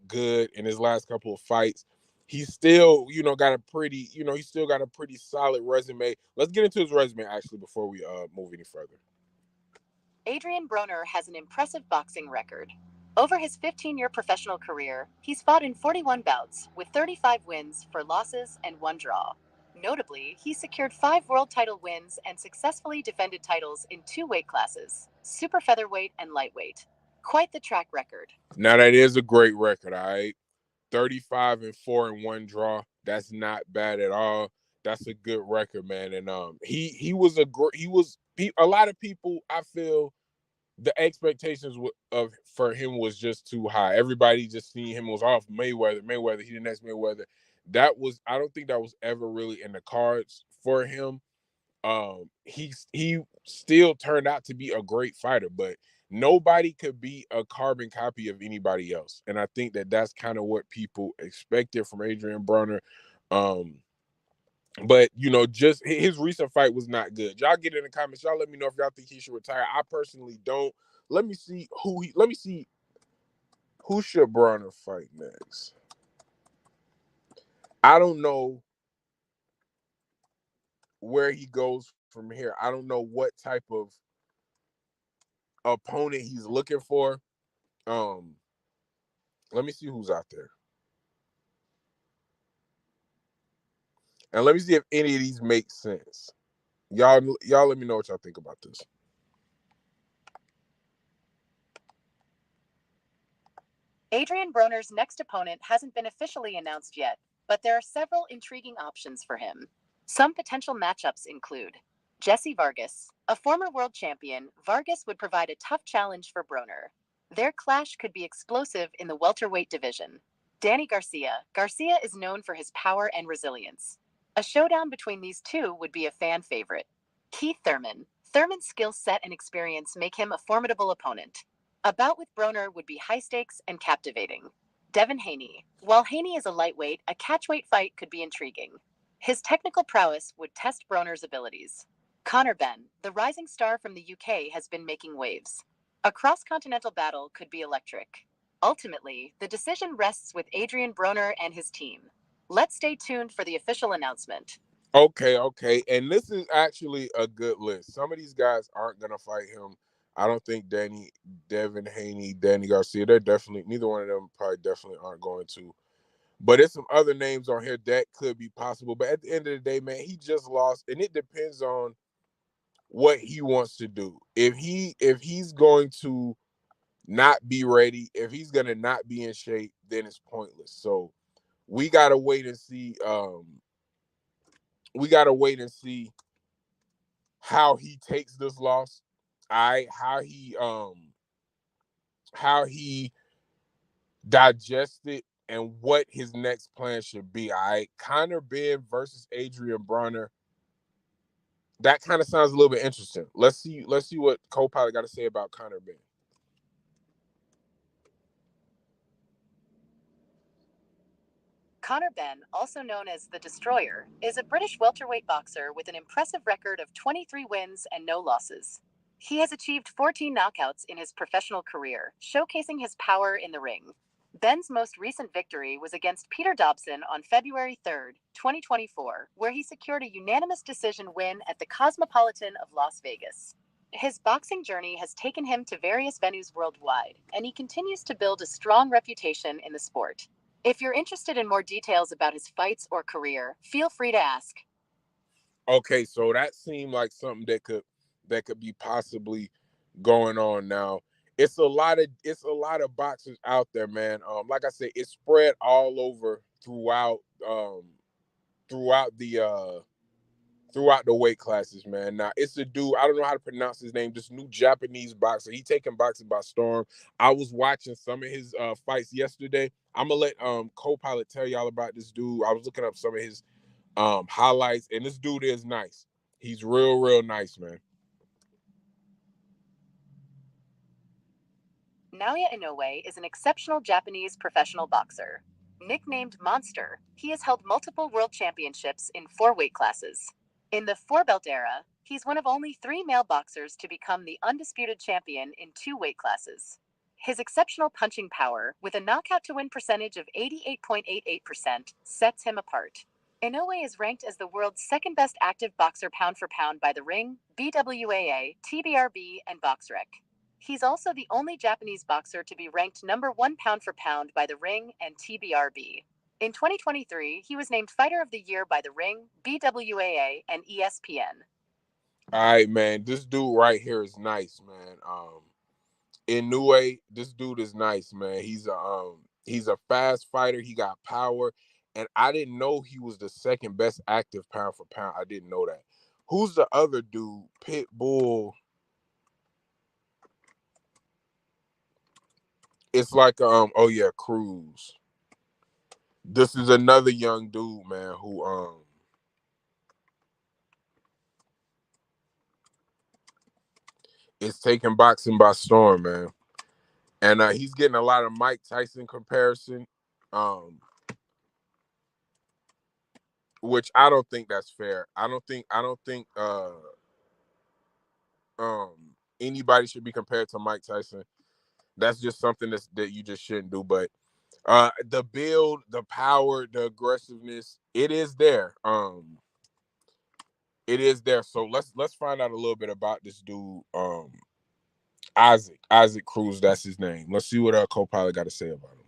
good in his last couple of fights. He's still, got a pretty, he's still got a pretty solid resume. Let's get into his resume actually before we move any further. Adrian Broner has an impressive boxing record. Over his 15-year professional career, he's fought in 41 bouts, with 35 wins, 4 losses, and 1 draw. Notably, he secured 5 world title wins and successfully defended titles in 2 weight classes, super featherweight and lightweight. Quite the track record. Now that is a great record, all right? 35-4 and 1 draw. That's not bad at all. That's a good record, man. And a lot of people, I feel, the expectations for him was just too high. Everybody just seen him was off Mayweather. He the next Mayweather. I don't think that was ever really in the cards for him. He still turned out to be a great fighter, but nobody could be a carbon copy of anybody else. And I think that that's kind of what people expected from Adrian Broner. But just his recent fight was not good. Y'all get in the comments. Y'all let me know if y'all think he should retire. I personally don't. Let me see who should Broner fight next. I don't know where he goes from here. I don't know what type of opponent he's looking for. Let me see who's out there. And let me see if any of these make sense. Y'all let me know what y'all think about this. Adrian Broner's next opponent hasn't been officially announced yet, but there are several intriguing options for him. Some potential matchups include Jesse Vargas. A former world champion, Vargas would provide a tough challenge for Broner. Their clash could be explosive in the welterweight division. Danny Garcia. Garcia is known for his power and resilience. A showdown between these two would be a fan favorite. Keith Thurman. Thurman's skill set and experience make him a formidable opponent. A bout with Broner would be high stakes and captivating. Devin Haney. While Haney is a lightweight, a catchweight fight could be intriguing. His technical prowess would test Broner's abilities. Conor Benn, the rising star from the UK, has been making waves. A cross-continental battle could be electric. Ultimately, the decision rests with Adrian Broner and his team. Let's stay tuned for the official announcement. Okay. And this is actually a good list. Some of these guys aren't gonna fight him. I don't think Devin Haney, Danny Garcia, they're definitely neither one of them probably definitely aren't going to. But there's some other names on here that could be possible. But at the end of the day, man, he just lost, and it depends on what he wants to do. If he's going to not be ready, if he's gonna not be in shape, then it's pointless. So we gotta wait and see. We gotta wait and see how he takes this loss. All right, how he digests it and what his next plan should be. All right, Conor Ben versus Adrian Bronner. That kind of sounds a little bit interesting. Let's see what co-pilot got to say about Conor Ben. Conor Ben, also known as the Destroyer, is a British welterweight boxer with an impressive record of 23 wins and no losses. He has achieved 14 knockouts in his professional career, showcasing his power in the ring. Ben's most recent victory was against Peter Dobson on February 3rd, 2024, where he secured a unanimous decision win at the Cosmopolitan of Las Vegas. His boxing journey has taken him to various venues worldwide, and he continues to build a strong reputation in the sport. If you're interested in more details about his fights or career, feel free to ask. Okay, so that seemed like something that could be possibly going on now. It's a lot of boxers out there, man. Like I said, it's spread all over throughout the weight classes, man. Now it's a dude, I don't know how to pronounce his name, this new Japanese boxer. He taking boxing by storm. I was watching some of his fights yesterday. I'm gonna let co-pilot tell y'all about this dude. I was looking up some of his highlights, and this dude is nice. He's real nice, man. Naoya Inoue is an exceptional Japanese professional boxer. Nicknamed Monster, he has held multiple world championships in 4 weight classes. In the 4 belt era, he's one of only 3 male boxers to become the undisputed champion in 2 weight classes. His exceptional punching power, with a knockout to win percentage of 88.88%, sets him apart. Inoue is ranked as the world's second best active boxer pound for pound by The Ring, BWAA, TBRB, and BoxRec. He's also the only Japanese boxer to be ranked #1 pound for pound by The Ring and TBRB. In 2023, he was named Fighter of the Year by The Ring, BWAA, and ESPN. All right, man. This dude right here is nice, man. Inoue, this dude is nice, man. He's a fast fighter. He got power, and I didn't know he was the second best active pound for pound. I didn't know that. Who's the other dude? Pitbull. It's like oh yeah, Cruz. This is another young dude, man, who is taking boxing by storm, man. And he's getting a lot of Mike Tyson comparison, um, which I don't think that's fair. I don't think anybody should be compared to Mike Tyson. That's just something that you just shouldn't do. But the build, the power, the aggressiveness, it is there. It is there. So let's find out a little bit about this dude, Isaac Cruz. That's his name. Let's see what our co-pilot got to say about him.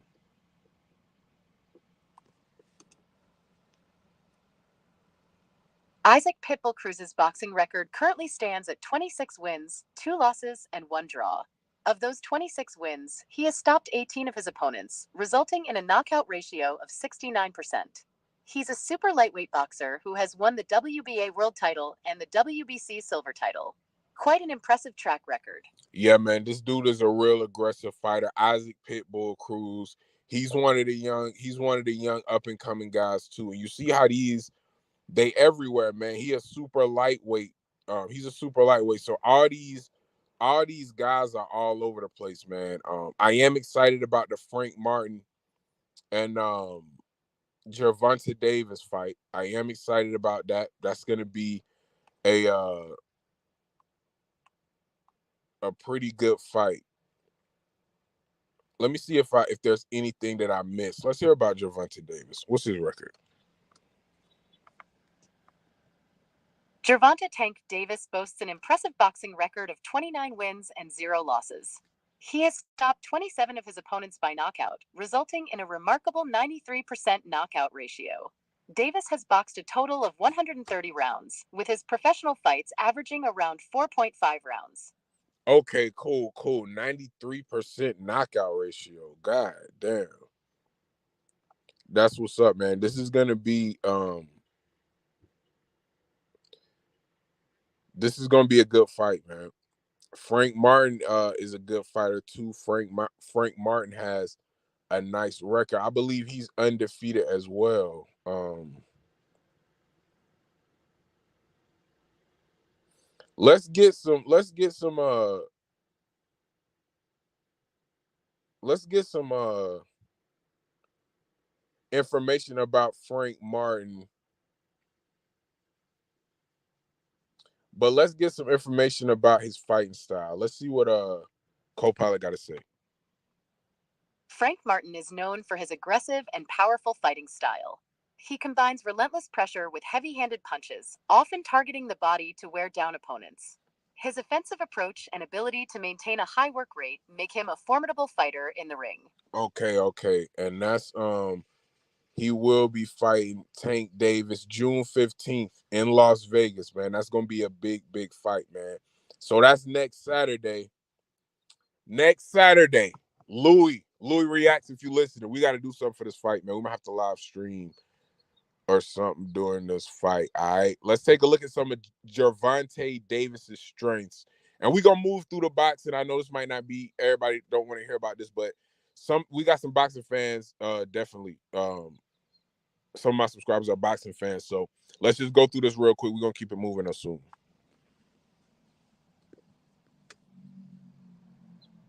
Isaac Pitbull Cruz's boxing record currently stands at 26 wins, 2 losses, and 1 draw. Of those 26 wins, he has stopped 18 of his opponents, resulting in a knockout ratio of 69%. He's a super lightweight boxer who has won the WBA world title and the WBC silver title. Quite an impressive track record. Yeah, man, this dude is a real aggressive fighter. Isaac Pitbull Cruz. He's one of the young up and coming guys too. And you see how they everywhere, man. He a super lightweight. He's a super lightweight. So all these guys are all over the place, man. I am excited about the Frank Martin and Gervonta Davis fight. I am excited about that. That's gonna be a uh a pretty good fight. Let me see if there's anything that I missed. Let's hear about Gervonta Davis. What's his record? Gervonta Tank Davis boasts an impressive boxing record of 29 wins and 0 losses. He has stopped 27 of his opponents by knockout, resulting in a remarkable 93% knockout ratio. Davis has boxed a total of 130 rounds, with his professional fights averaging around 4.5 rounds. Okay, cool. 93% knockout ratio. God damn. That's what's up, man. This is gonna be a good fight, man. Frank Martin is a good fighter too. Frank Martin has a nice record. I believe he's undefeated as well. Let's get some information about Frank Martin. But let's get some information about his fighting style. Let's see what co-pilot got to say. Frank Martin is known for his aggressive and powerful fighting style. He combines relentless pressure with heavy-handed punches, often targeting the body to wear down opponents. His offensive approach and ability to maintain a high work rate make him a formidable fighter in the ring. Okay. And that's he will be fighting Tank Davis June 15th in Las Vegas, man. That's going to be a big fight, man. So that's next Saturday. Louis reacts if you listen. We got to do something for this fight, man. We might have to live stream or something during this fight. All right, let's take a look at some of Gervonta Davis's strengths, and we're gonna move through the boxing. I know this might not be everybody don't want to hear about this, but we got some boxing fans. Definitely, some of my subscribers are boxing fans, so let's just go through this real quick. We're gonna keep it moving soon.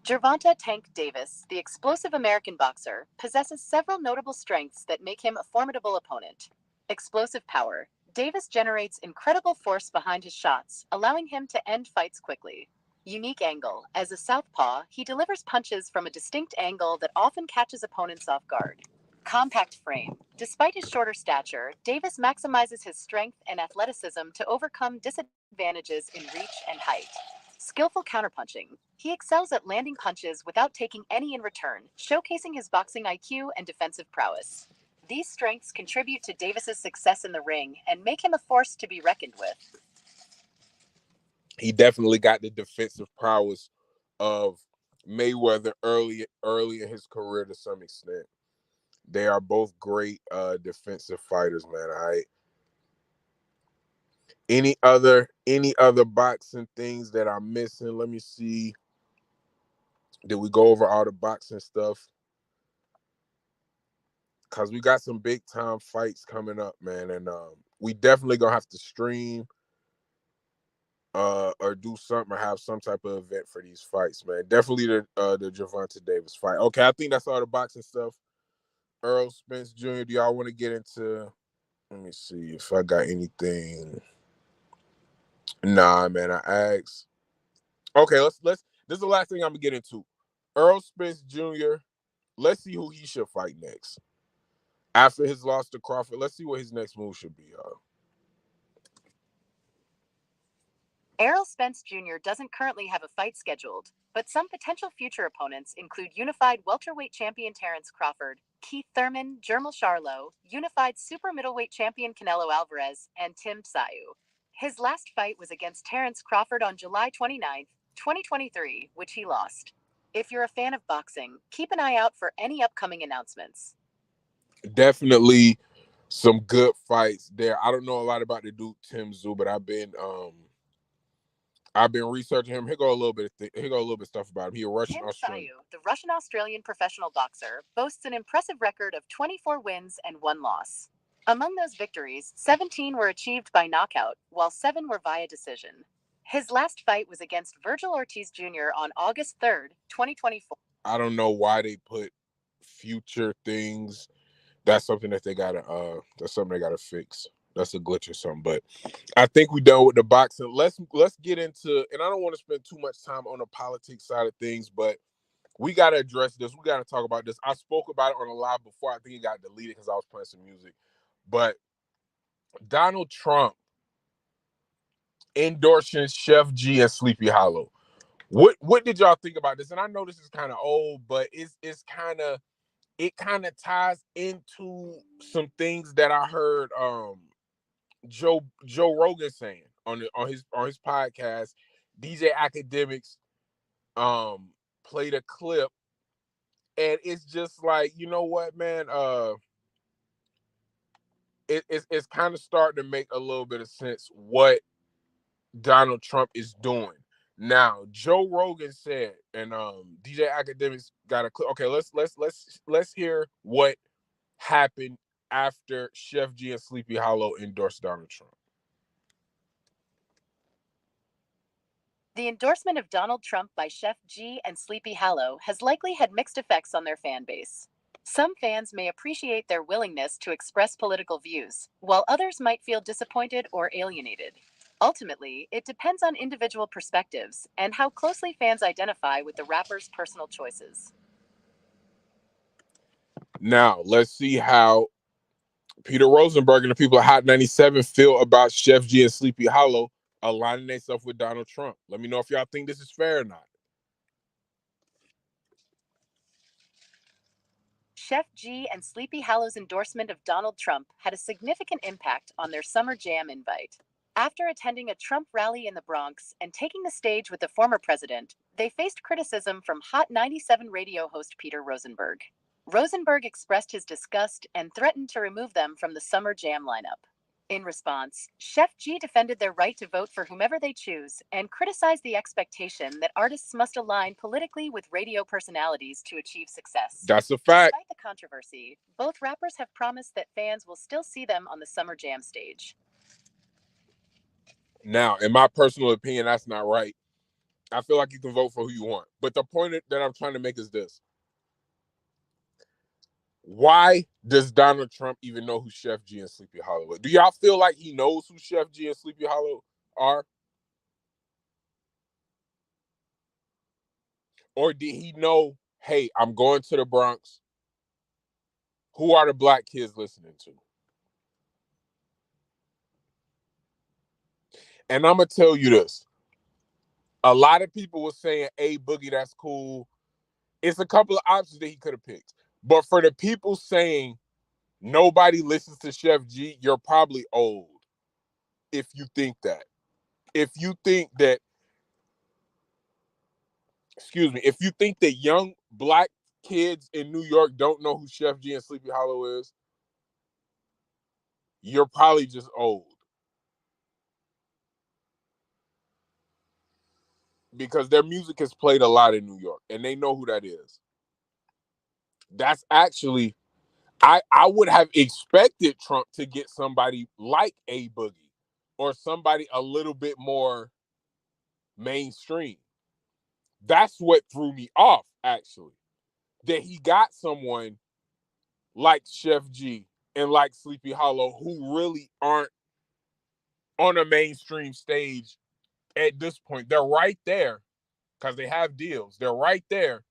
Gervonta Tank Davis, the explosive American boxer, possesses several notable strengths that make him a formidable opponent. Explosive power. Davis generates incredible force behind his shots, allowing him to end fights quickly. Unique angle. As a southpaw, he delivers punches from a distinct angle that often catches opponents off guard. Compact frame. Despite his shorter stature, Davis maximizes his strength and athleticism to overcome disadvantages in reach and height. Skillful counterpunching. He excels at landing punches without taking any in return, showcasing his boxing IQ and defensive prowess. These strengths contribute to Davis's success in the ring and make him a force to be reckoned with. He definitely got the defensive prowess of Mayweather early in his career to some extent. They are both great defensive fighters, man. All right. Any other boxing things that I'm missing? Let me see. Did we go over all the boxing stuff? Cause we got some big time fights coming up, man, and we definitely gonna have to stream or do something or have some type of event for these fights, man. Definitely the Gervonta Davis fight. Okay, I think that's all the boxing stuff. Errol Spence Jr., do y'all want to get into? Let me see if I got anything. Nah, man, I asked. Okay, let's. This is the last thing I'm gonna get into. Errol Spence Jr. Let's see who he should fight next. After his loss to Crawford, let's see what his next move should be, y'all. Errol Spence Jr. doesn't currently have a fight scheduled, but some potential future opponents include unified welterweight champion Terence Crawford, Keith Thurman, Jermall Charlo, unified super middleweight champion Canelo Alvarez, and Tim Tszyu. His last fight was against Terence Crawford on July 29, 2023, which he lost. If you're a fan of boxing, keep an eye out for any upcoming announcements. Definitely some good fights there. I don't know a lot about the dude Tim Tszyu, but I've been researching him. Here go a little bit of stuff about him. He a Russian Australian. Tszyu, the Russian Australian professional boxer, boasts an impressive record of 24 wins and 1 loss. Among those victories, 17 were achieved by knockout, while 7 were via decision. His last fight was against Virgil Ortiz Jr. on August 3rd, 2024. I don't know why they put future things. That's something that they gotta fix. That's a glitch or something. But I think we done with the boxing. Let's get into, and I don't want to spend too much time on the politics side of things, but we gotta address this. We gotta talk about this. I spoke about it on a live before. I think it got deleted because I was playing some music. But Donald Trump endorsing Chef G and Sleepy Hollow. What did y'all think about this? And I know this is kind of old, but it kind of ties into some things that I heard Joe Rogan saying on his podcast. DJ Academics played a clip, and it's just like, you know what, man, it's kind of starting to make a little bit of sense what Donald Trump is doing. Now, Joe Rogan said, and DJ Academics got a clip. Okay, let's hear what happened after Chef G and Sleepy Hollow endorsed Donald Trump. The endorsement of Donald Trump by Chef G and Sleepy Hollow has likely had mixed effects on their fan base. Some fans may appreciate their willingness to express political views, while others might feel disappointed or alienated. Ultimately, it depends on individual perspectives and how closely fans identify with the rapper's personal choices. Now, let's see how Peter Rosenberg and the people at Hot 97 feel about Chef G and Sleepy Hollow aligning themselves with Donald Trump. Let me know if y'all think this is fair or not. Chef G and Sleepy Hollow's endorsement of Donald Trump had a significant impact on their summer jam invite. After attending a Trump rally in the Bronx and taking the stage with the former president, they faced criticism from Hot 97 radio host Peter Rosenberg. Rosenberg expressed his disgust and threatened to remove them from the summer jam lineup. In response, Chef G defended their right to vote for whomever they choose and criticized the expectation that artists must align politically with radio personalities to achieve success. That's a fact. Despite the controversy, both rappers have promised that fans will still see them on the summer jam stage. Now, in my personal opinion, that's not right. I feel like you can vote for who you want. But the point that I'm trying to make is this. Why does Donald Trump even know who Chef G and Sleepy Hollow is? Do y'all feel like he knows who Chef G and Sleepy Hollow are? Or did he know, hey, I'm going to the Bronx. Who are the black kids listening to? And I'm going to tell you this. A lot of people were saying, A Boogie, that's cool. It's a couple of options that he could have picked. But for the people saying nobody listens to Chef G, you're probably old if you think that. If you think that, if you think that young black kids in New York don't know who Chef G and Sleepy Hollow is, you're probably just old. Because their music is played a lot in New York, and they know who that is. That's actually, I would have expected Trump to get somebody like A Boogie or somebody a little bit more mainstream. That's what threw me off, actually. That he got someone like Chef G and like Sleepy Hollow who really aren't on a mainstream stage at this point. They're right there because they have deals. They're right there.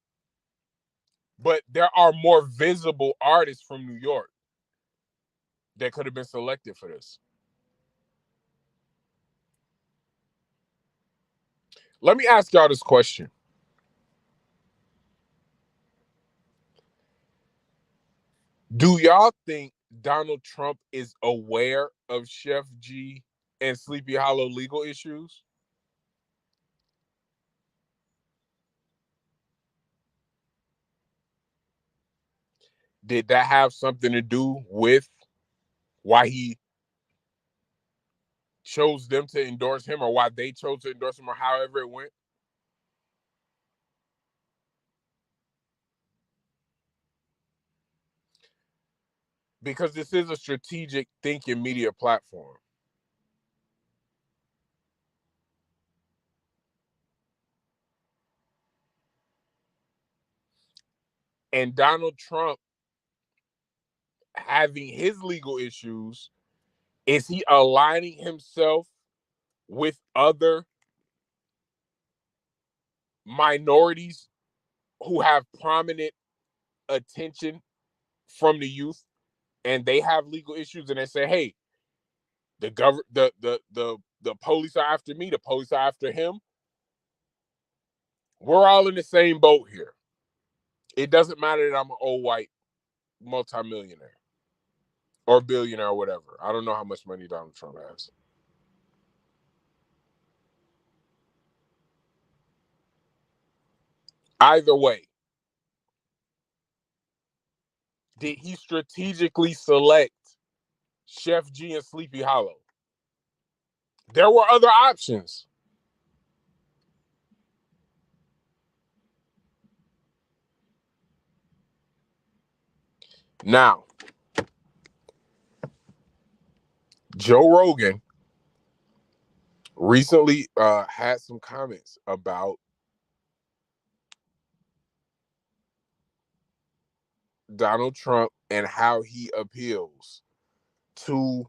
But there are more visible artists from New York that could have been selected for this. Let me ask y'all this question. Do y'all think Donald Trump is aware of Chef G and Sleepy Hollow legal issues? Did that have something to do with why he chose them to endorse him, or why they chose to endorse him, or however it went? Because this is a strategic thinking media platform. And Donald Trump having his legal issues, is he aligning himself with other minorities who have prominent attention from the youth, and they have legal issues, and they say, hey, the The police are after me. The police are after him. We're all in the same boat here. It doesn't matter that I'm an old white multimillionaire or billionaire or whatever. I don't know how much money Donald Trump has. Either way, did he strategically select Chef G and Sleepy Hollow? There were other options. Now, Joe Rogan recently had some comments about Donald Trump and how he appeals to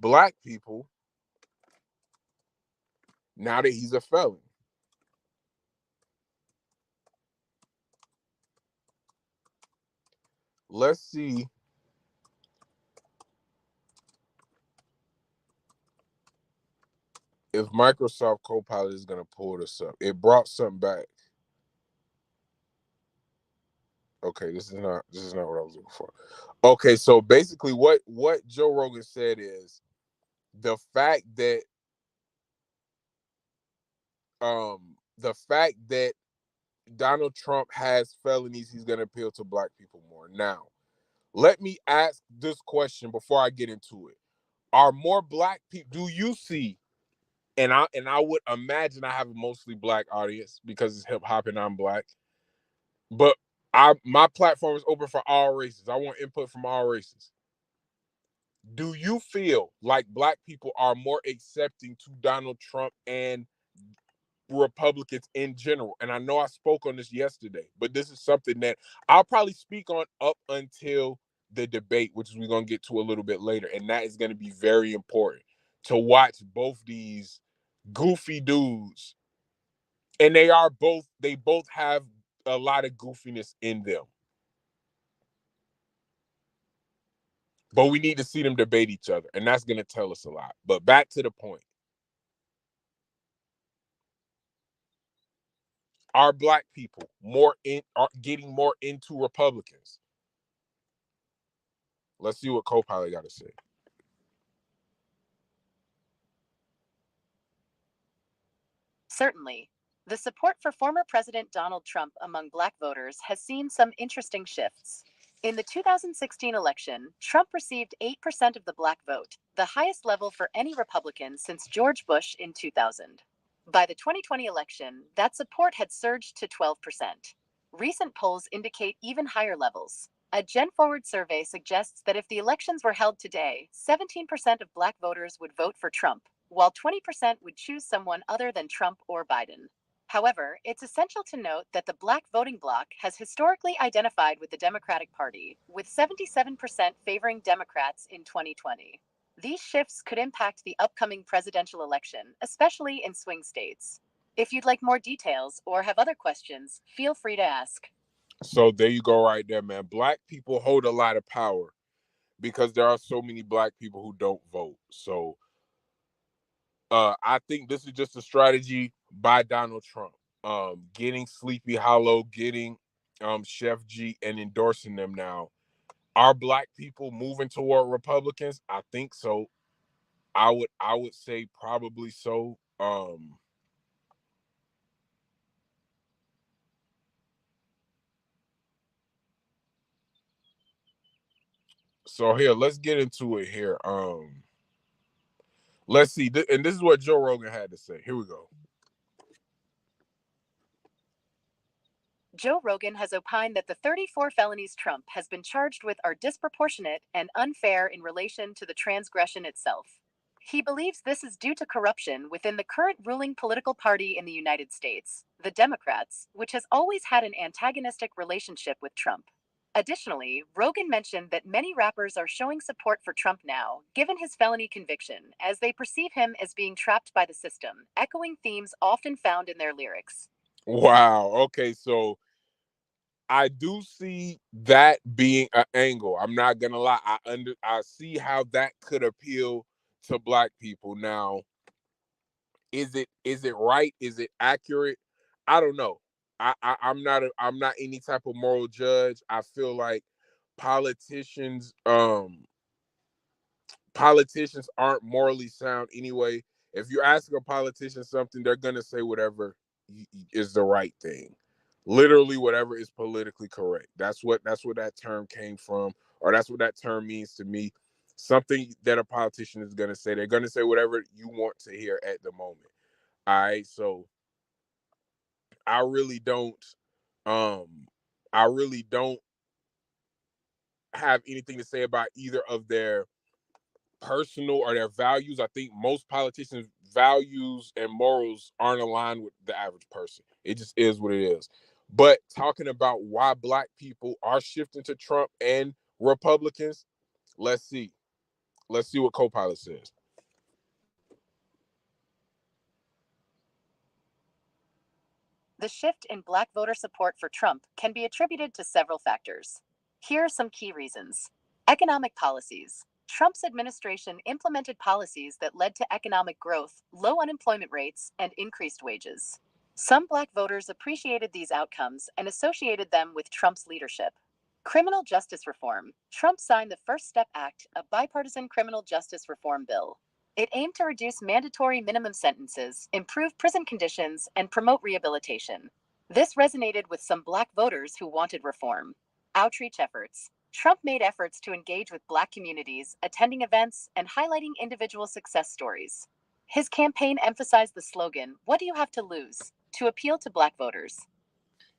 black people now that he's a felon. Let's see if Microsoft Copilot is going to pull this up. It brought something back. Okay, this is not what I was looking for. Okay, so basically what Joe Rogan said is the fact that Donald Trump has felonies, he's going to appeal to black people more. Now, let me ask this question before I get into it. Are more black people, do you see, and I would imagine I have a mostly black audience because it's hip hop and I'm black, but my platform is open for all races. I want input from all races. Do you feel like black people are more accepting to Donald Trump and Republicans in general? And I know I spoke on this yesterday, but this is something that I'll probably speak on up until the debate, which we're going to get to a little bit later. And that is going to be very important to watch both these goofy dudes. And they both have a lot of goofiness in them. But we need to see them debate each other, and that's going to tell us a lot. But back to the point. Are black people are getting more into Republicans? Let's see what Copilot got to say. Certainly. The support for former President Donald Trump among black voters has seen some interesting shifts. In the 2016 election, Trump received 8% of the black vote, the highest level for any Republican since George Bush in 2000. By the 2020 election, that support had surged to 12%. Recent polls indicate even higher levels. A Gen Forward survey suggests that if the elections were held today, 17% of black voters would vote for Trump, while 20% would choose someone other than Trump or Biden. However, it's essential to note that the black voting bloc has historically identified with the Democratic Party, with 77% favoring Democrats in 2020. These shifts could impact the upcoming presidential election, especially in swing states. If you'd like more details or have other questions, feel free to ask. So there you go right there, man. Black people hold a lot of power because there are so many black people who don't vote. So I think this is just a strategy by Donald Trump. Getting Sleepy Hollow, getting Chef G, and endorsing them now. Are black people moving toward Republicans? I think so. I would say probably so. So here, let's get into it here. Let's see, and this is what Joe Rogan had to say. Here we go. Joe Rogan has opined that the 34 felonies Trump has been charged with are disproportionate and unfair in relation to the transgression itself. He believes this is due to corruption within the current ruling political party in the United States, the Democrats, which has always had an antagonistic relationship with Trump. Additionally, Rogan mentioned that many rappers are showing support for Trump now, given his felony conviction, as they perceive him as being trapped by the system, echoing themes often found in their lyrics. Wow. Okay, so I do see that being an angle. I'm not gonna lie. I see how that could appeal to black people. Now, Is it right? Is it accurate? I don't know. I'm not any type of moral judge. I feel like politicians politicians aren't morally sound anyway. If you ask a politician something, they're gonna say whatever is the right thing. Literally, whatever is politically correct. That's what that term came from, or that's what that term means to me. Something that a politician is gonna say. They're gonna say whatever you want to hear at the moment. All right, so I really don't, um, I really don't have anything to say about either of their personal or their values. I think most politicians' values and morals aren't aligned with the average person. It just is what it is. But talking about why Black people are shifting to Trump and Republicans, let's see. Let's see what Copilot says. The shift in Black voter support for Trump can be attributed to several factors. Here are some key reasons. Economic policies. Trump's administration implemented policies that led to economic growth, low unemployment rates, and increased wages. Some Black voters appreciated these outcomes and associated them with Trump's leadership. Criminal justice reform. Trump signed the First Step Act, a bipartisan criminal justice reform bill. It aimed to reduce mandatory minimum sentences, improve prison conditions, and promote rehabilitation. This resonated with some Black voters who wanted reform. Outreach efforts. Trump made efforts to engage with Black communities, attending events, and highlighting individual success stories. His campaign emphasized the slogan, "What do you have to lose?" to appeal to Black voters.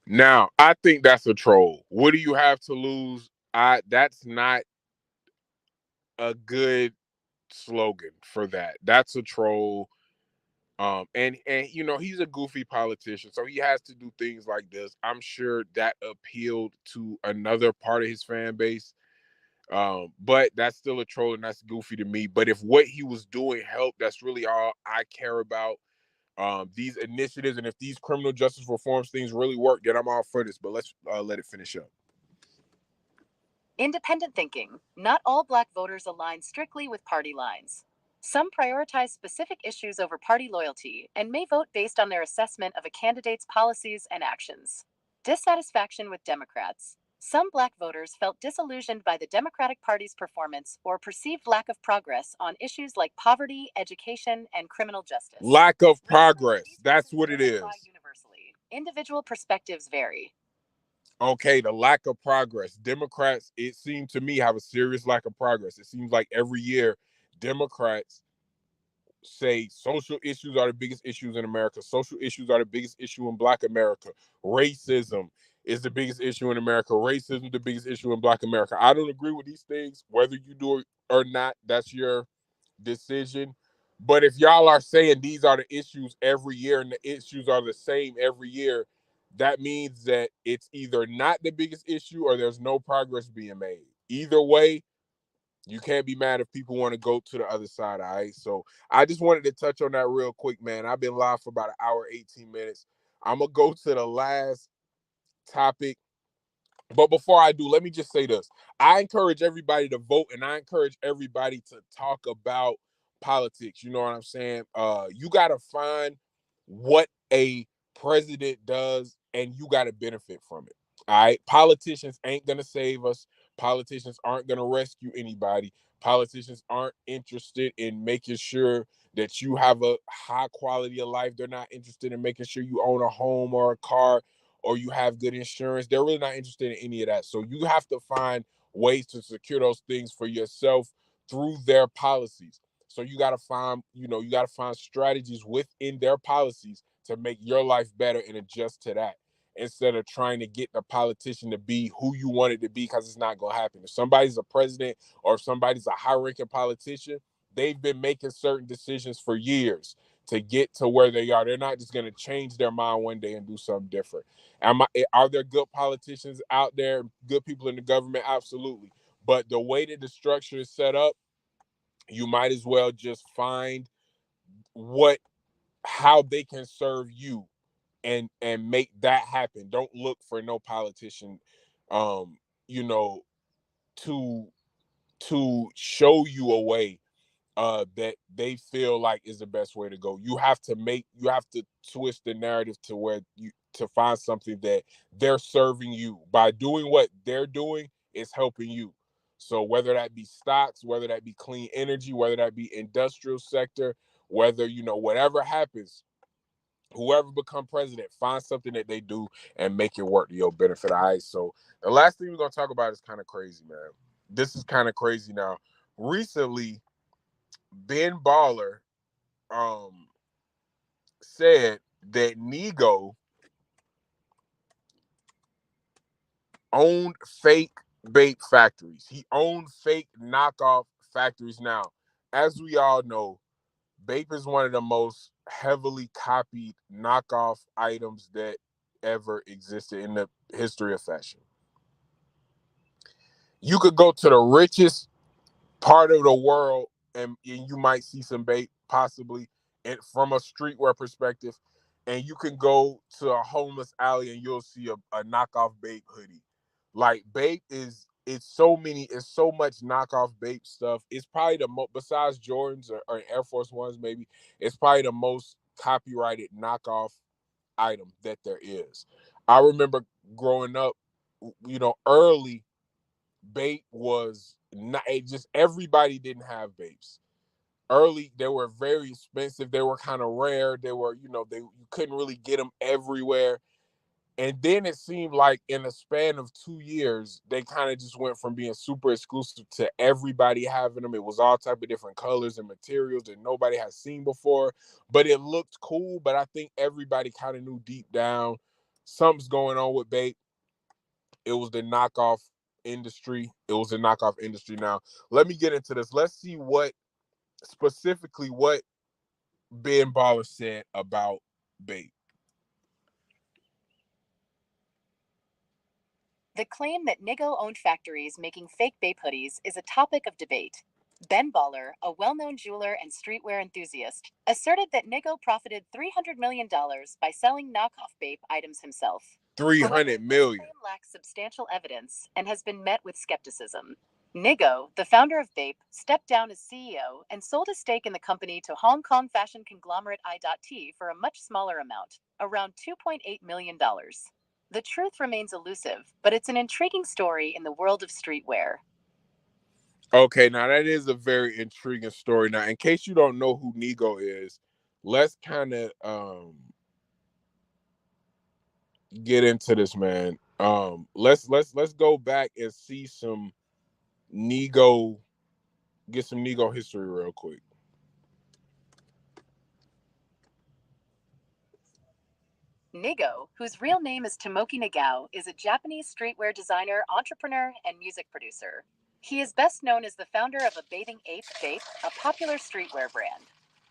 Now, I think that's a troll. What do you have to lose? That's not a good slogan for that. That's a troll. And you know, he's a goofy politician, so he has to do things like this. I'm sure that appealed to another part of his fan base. But that's still a troll and that's goofy to me. But if what he was doing helped, that's really all I care about. These initiatives and if these criminal justice reforms things really work, then I'm all for this. But let's let it finish up. Independent thinking. Not all Black voters align strictly with party lines. Some prioritize specific issues over party loyalty and may vote based on their assessment of a candidate's policies and actions. Dissatisfaction with Democrats. Some Black voters felt disillusioned by the Democratic Party's performance or perceived lack of progress on issues like poverty, education, and criminal justice. Lack of progress. That's what it is. Universally. Individual perspectives vary. Okay, the lack of progress. Democrats, it seemed to me, have a serious lack of progress. It seems like every year, Democrats say social issues are the biggest issues in America. Social issues are the biggest issue in Black America. Racism is the biggest issue in America. Racism is the biggest issue in Black America. I don't agree with these things. Whether you do it or not, that's your decision. But if y'all are saying these are the issues every year and the issues are the same every year, that means that it's either not the biggest issue or there's no progress being made. Either way, you can't be mad if people want to go to the other side, all right? So I just wanted to touch on that real quick, man. I've been live for about an hour, 18 minutes. I'm going to go to the last topic. But before I do, let me just say this. I encourage everybody to vote and I encourage everybody to talk about politics. You know what I'm saying? You got to find what a president does and you got to benefit from it. All right. Politicians ain't going to save us. Politicians aren't going to rescue anybody. Politicians aren't interested in making sure that you have a high quality of life. They're not interested in making sure you own a home or a car or you have good insurance. They're really not interested in any of that. So you have to find ways to secure those things for yourself through their policies. So you got to find, you got to find strategies within their policies to make your life better and adjust to that instead of trying to get the politician to be who you want it to be, because it's not going to happen. If somebody's a president or if somebody's a high-ranking politician, they've been making certain decisions for years to get to where they are. They're not just going to change their mind one day and do something different. Are there good politicians out there, good people in the government? Absolutely. But the way that the structure is set up, you might as well just find how they can serve you and make that happen. Don't look for no politician, you know, to show you a way that they feel like is the best way to go. You have to twist the narrative to where you to find something that they're serving you by doing what they're doing is helping you. So whether that be stocks, whether that be clean energy, whether that be industrial sector, whether whatever happens, whoever become president, find something that they do and make it work to your benefit. All right. So the last thing we're gonna talk about is kind of crazy, man. This is kind of crazy now. Recently, Ben Baller said that Nigo owned fake Bape factories. He owned fake knockoff factories. Now, as we all know, Bape is one of the most heavily copied knockoff items that ever existed in the history of fashion. You could go to the richest part of the world and you might see some Bape possibly and from a streetwear perspective, and you can go to a homeless alley and you'll see a knockoff Bape hoodie. Like Bape is it's so much knockoff Bape stuff. It's probably the most, besides Jordans or Air Force Ones maybe, it's probably the most copyrighted knockoff item that there is. I remember growing up, early Bape was not just everybody didn't have Bapes. Early, they were very expensive. They were kind of rare. They were, you couldn't really get them everywhere. And then it seemed like in a span of 2 years, they kind of just went from being super exclusive to everybody having them. It was all type of different colors and materials that nobody had seen before, but it looked cool. But I think everybody kind of knew deep down something's going on with Bape. It was the knockoff industry. It was a knockoff industry. Now, let me get into this. Let's see specifically what Ben Baller said about Bape. The claim that Nigo owned factories making fake Bape hoodies is a topic of debate. Ben Baller, a well-known jeweler and streetwear enthusiast, asserted that Nigo profited $300 million by selling knockoff Bape items himself. 300 million. This claim lacks substantial evidence and has been met with skepticism. Nigo, the founder of Bape, stepped down as CEO and sold a stake in the company to Hong Kong fashion conglomerate I.T for a much smaller amount, around $2.8 million. The truth remains elusive, but it's an intriguing story in the world of streetwear. Okay, now that is a very intriguing story. Now, in case you don't know who Nigo is, let's kind of get into this, man. Let's go back and see some Nigo, get some Nigo history real quick. Nigo, whose real name is Tomoki Nagao, is a Japanese streetwear designer, entrepreneur, and music producer. He is best known as the founder of A Bathing Ape, Bape, a popular streetwear brand.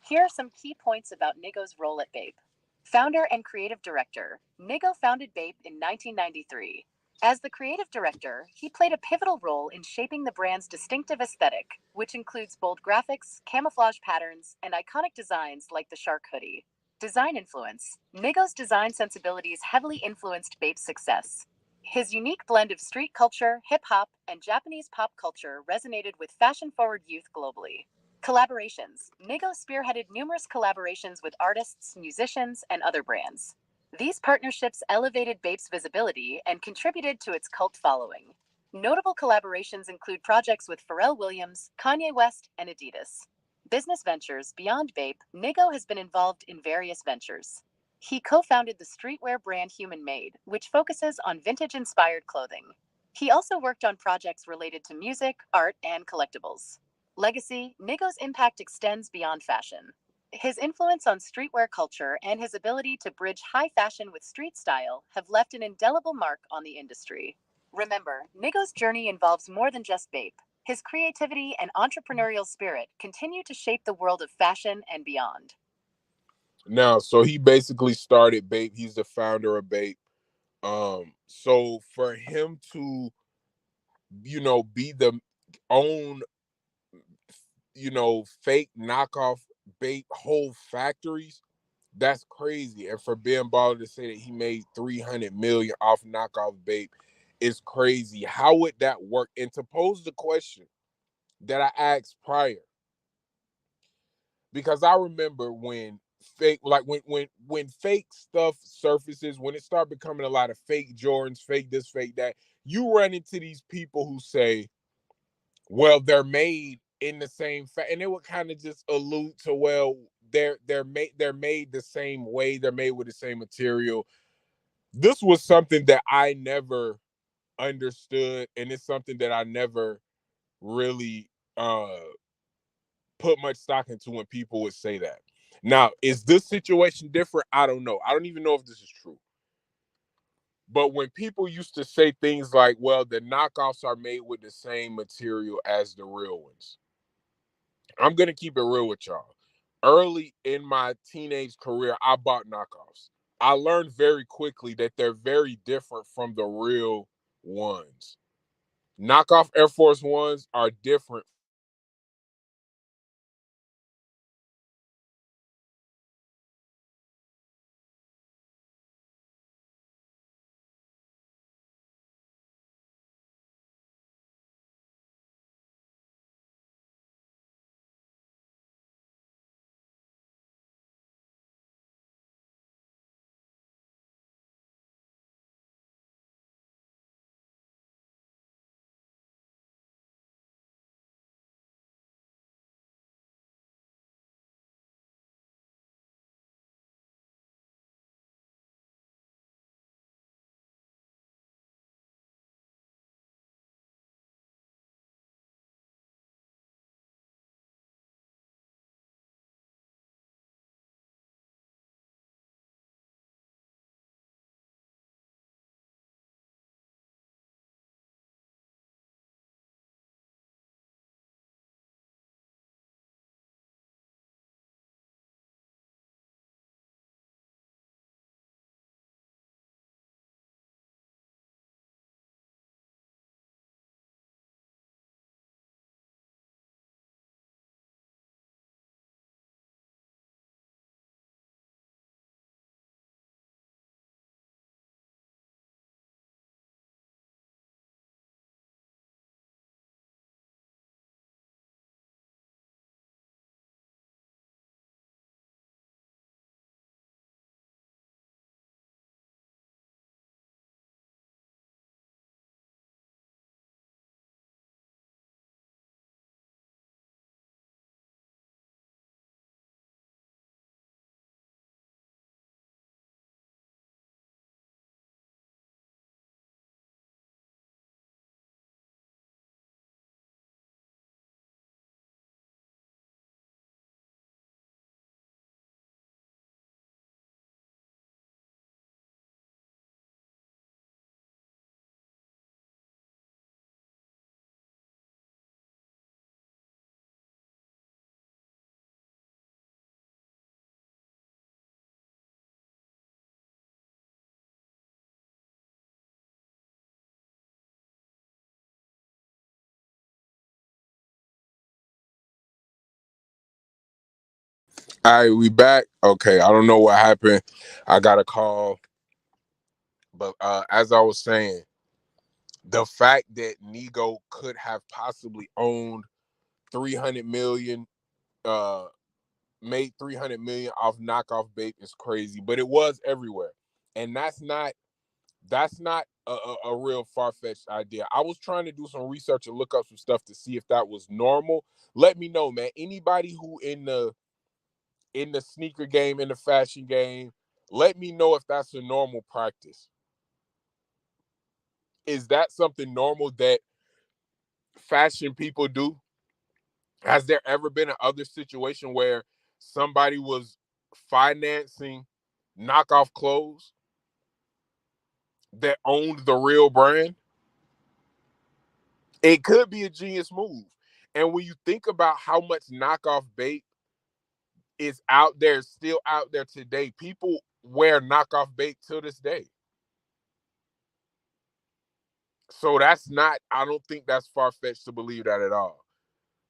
Here are some key points about Nigo's role at Bape. Founder and creative director, Nigo founded Bape in 1993. As the creative director, he played a pivotal role in shaping the brand's distinctive aesthetic, which includes bold graphics, camouflage patterns, and iconic designs like the shark hoodie. Design influence. Nigo's design sensibilities heavily influenced Bape's success. His unique blend of street culture, hip-hop, and Japanese pop culture resonated with fashion-forward youth globally. Collaborations. Nigo spearheaded numerous collaborations with artists, musicians, and other brands. These partnerships elevated Bape's visibility and contributed to its cult following. Notable collaborations include projects with Pharrell Williams, Kanye West, and Adidas. Business ventures. Beyond Bape, Nigo has been involved in various ventures. He co-founded the streetwear brand Human Made, which focuses on vintage-inspired clothing. He also worked on projects related to music, art, and collectibles. Legacy. Nigo's impact extends beyond fashion. His influence on streetwear culture and his ability to bridge high fashion with street style have left an indelible mark on the industry. Remember, Nigo's journey involves more than just Bape. His creativity and entrepreneurial spirit continue to shape the world of fashion and beyond. Now, so he basically started Bape. He's the founder of Bape. So for him to, be the own, fake knockoff Bape whole factories, that's crazy. And for Ben Baller to say that he made 300 million off knockoff Bape is crazy. How would that work? And to pose the question that I asked prior, because I remember when fake, like when fake stuff surfaces, when it started becoming a lot of fake Jordans, fake this, fake that, you run into these people who say, well, they're made in the same and it would kind of just allude to, well, they're made the same way, they're made with the same material. This was something that I never understood, and it's something that I never really put much stock into when people would say that. Now, is this situation different? I don't know. I don't even know if this is true. But when people used to say things like, well, the knockoffs are made with the same material as the real ones, I'm going to keep it real with y'all. Early in my teenage career, I bought knockoffs. I learned very quickly that they're very different from the real ones. Knockoff Air Force Ones are different from the real Air Force Ones. All right, we back. Okay, I don't know what happened. I got a call, but as I was saying, the fact that Nigo could have possibly owned 300 million, uh, made 300 million off knockoff Bape is crazy, but it was everywhere, and that's not a real far-fetched idea. I was trying to do some research and look up some stuff to see if that was normal. Let me know, man. Anybody who in the sneaker game, in the fashion game, let me know if that's a normal practice. Is that something normal that fashion people do? Has there ever been another situation where somebody was financing knockoff clothes that owned the real brand? It could be a genius move. And when you think about how much knockoff Bape is out there, still out there today, people wear knockoff Bape till this day. So I don't think that's far-fetched to believe that at all.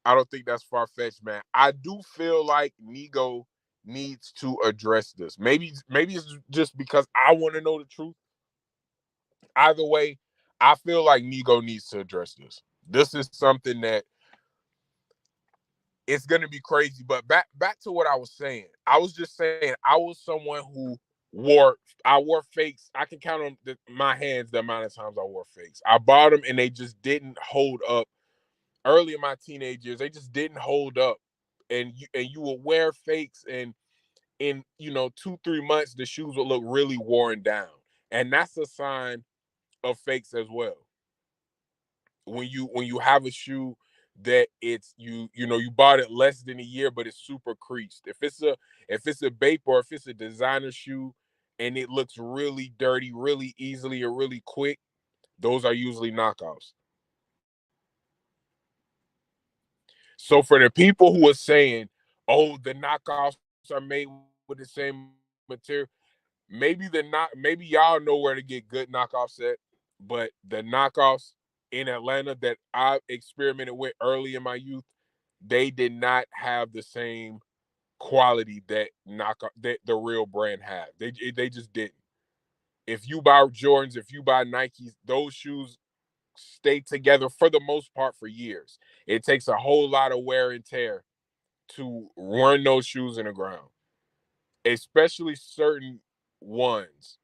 I don't think that's far-fetched, man. I do feel like Nigo needs to address this. Maybe it's just because I want to know the truth. Either way, I feel like Nigo needs to address this. This is something that it's gonna be crazy. But back to what I was saying. I was just saying I was someone who wore fakes. I can count on my hands the amount of times I wore fakes. I bought them and they just didn't hold up. Early in my teenage years, they just didn't hold up. And you would wear fakes, and in 2-3 months the shoes would look really worn down, and that's a sign of fakes as well. When you have a shoe that you bought it less than a year but it's super creased. If it's a Bape, or if it's a designer shoe and it looks really dirty really easily or really quick, those are usually knockoffs. So for the people who are saying, oh, the knockoffs are made with the same material, maybe y'all know where to get good knockoffs at, but the knockoffs in Atlanta that I experimented with early in my youth, they did not have the same quality that the real brand had. They just didn't. If you buy Jordans, if you buy Nikes, those shoes stay together for the most part for years. It takes a whole lot of wear and tear to run those shoes in the ground, especially certain ones.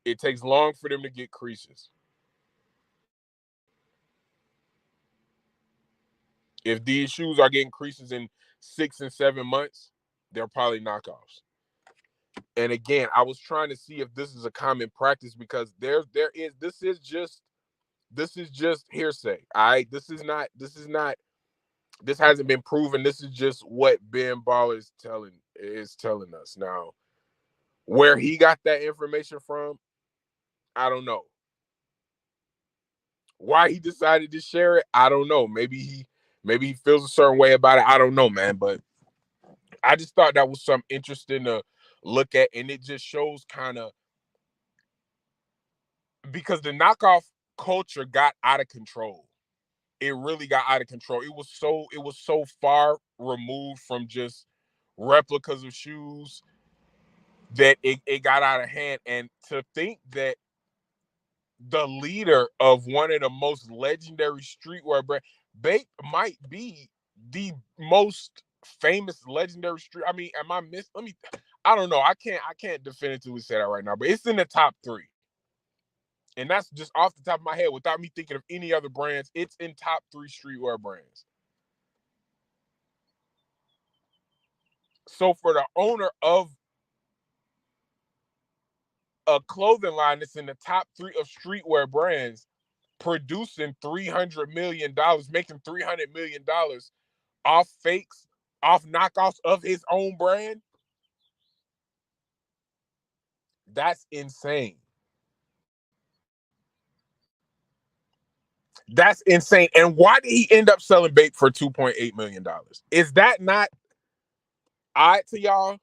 It takes long for them to get creases. If these shoes are getting creases in 6 and 7 months, they're probably knockoffs. And again, I was trying to see if this is a common practice, because there is this is just hearsay. All right, this hasn't been proven. This is just what Ben Baller is telling us. Now, where he got that information from, I don't know. Why he decided to share it, I don't know. Maybe he feels a certain way about it. I don't know, man. But I just thought that was something interesting to look at, and it just shows kind of, because the knockoff culture got out of control. It really got out of control. It was so far removed from just replicas of shoes that it got out of hand. And to think that the leader of one of the most legendary streetwear brands, Bape might be the most famous legendary street. I mean, am I miss? Let me. I don't know. I can't definitively say that right now, but it's in the top three, and that's just off the top of my head without me thinking of any other brands. It's in top three streetwear brands. So for the owner of a clothing line that's in the top three of streetwear brands, producing $300 million, making $300 million off fakes, off knockoffs of his own brand, that's insane. That's insane. And why did he end up selling Bape for $2.8 million? Is that not odd to y'all?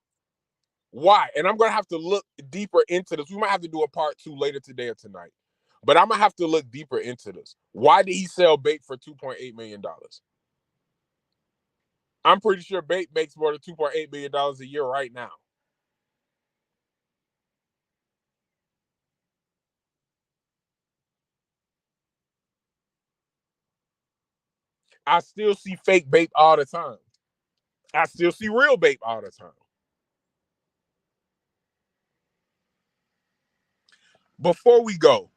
Why? And I'm gonna have to look deeper into this. We might have to do a part two later today or tonight. But I'm gonna have to look deeper into this. Why did he sell Bape for $2.8 million? I'm pretty sure Bape makes more than $2.8 million a year right now. I still see fake Bape all the time. I still see real Bape all the time. Before we go,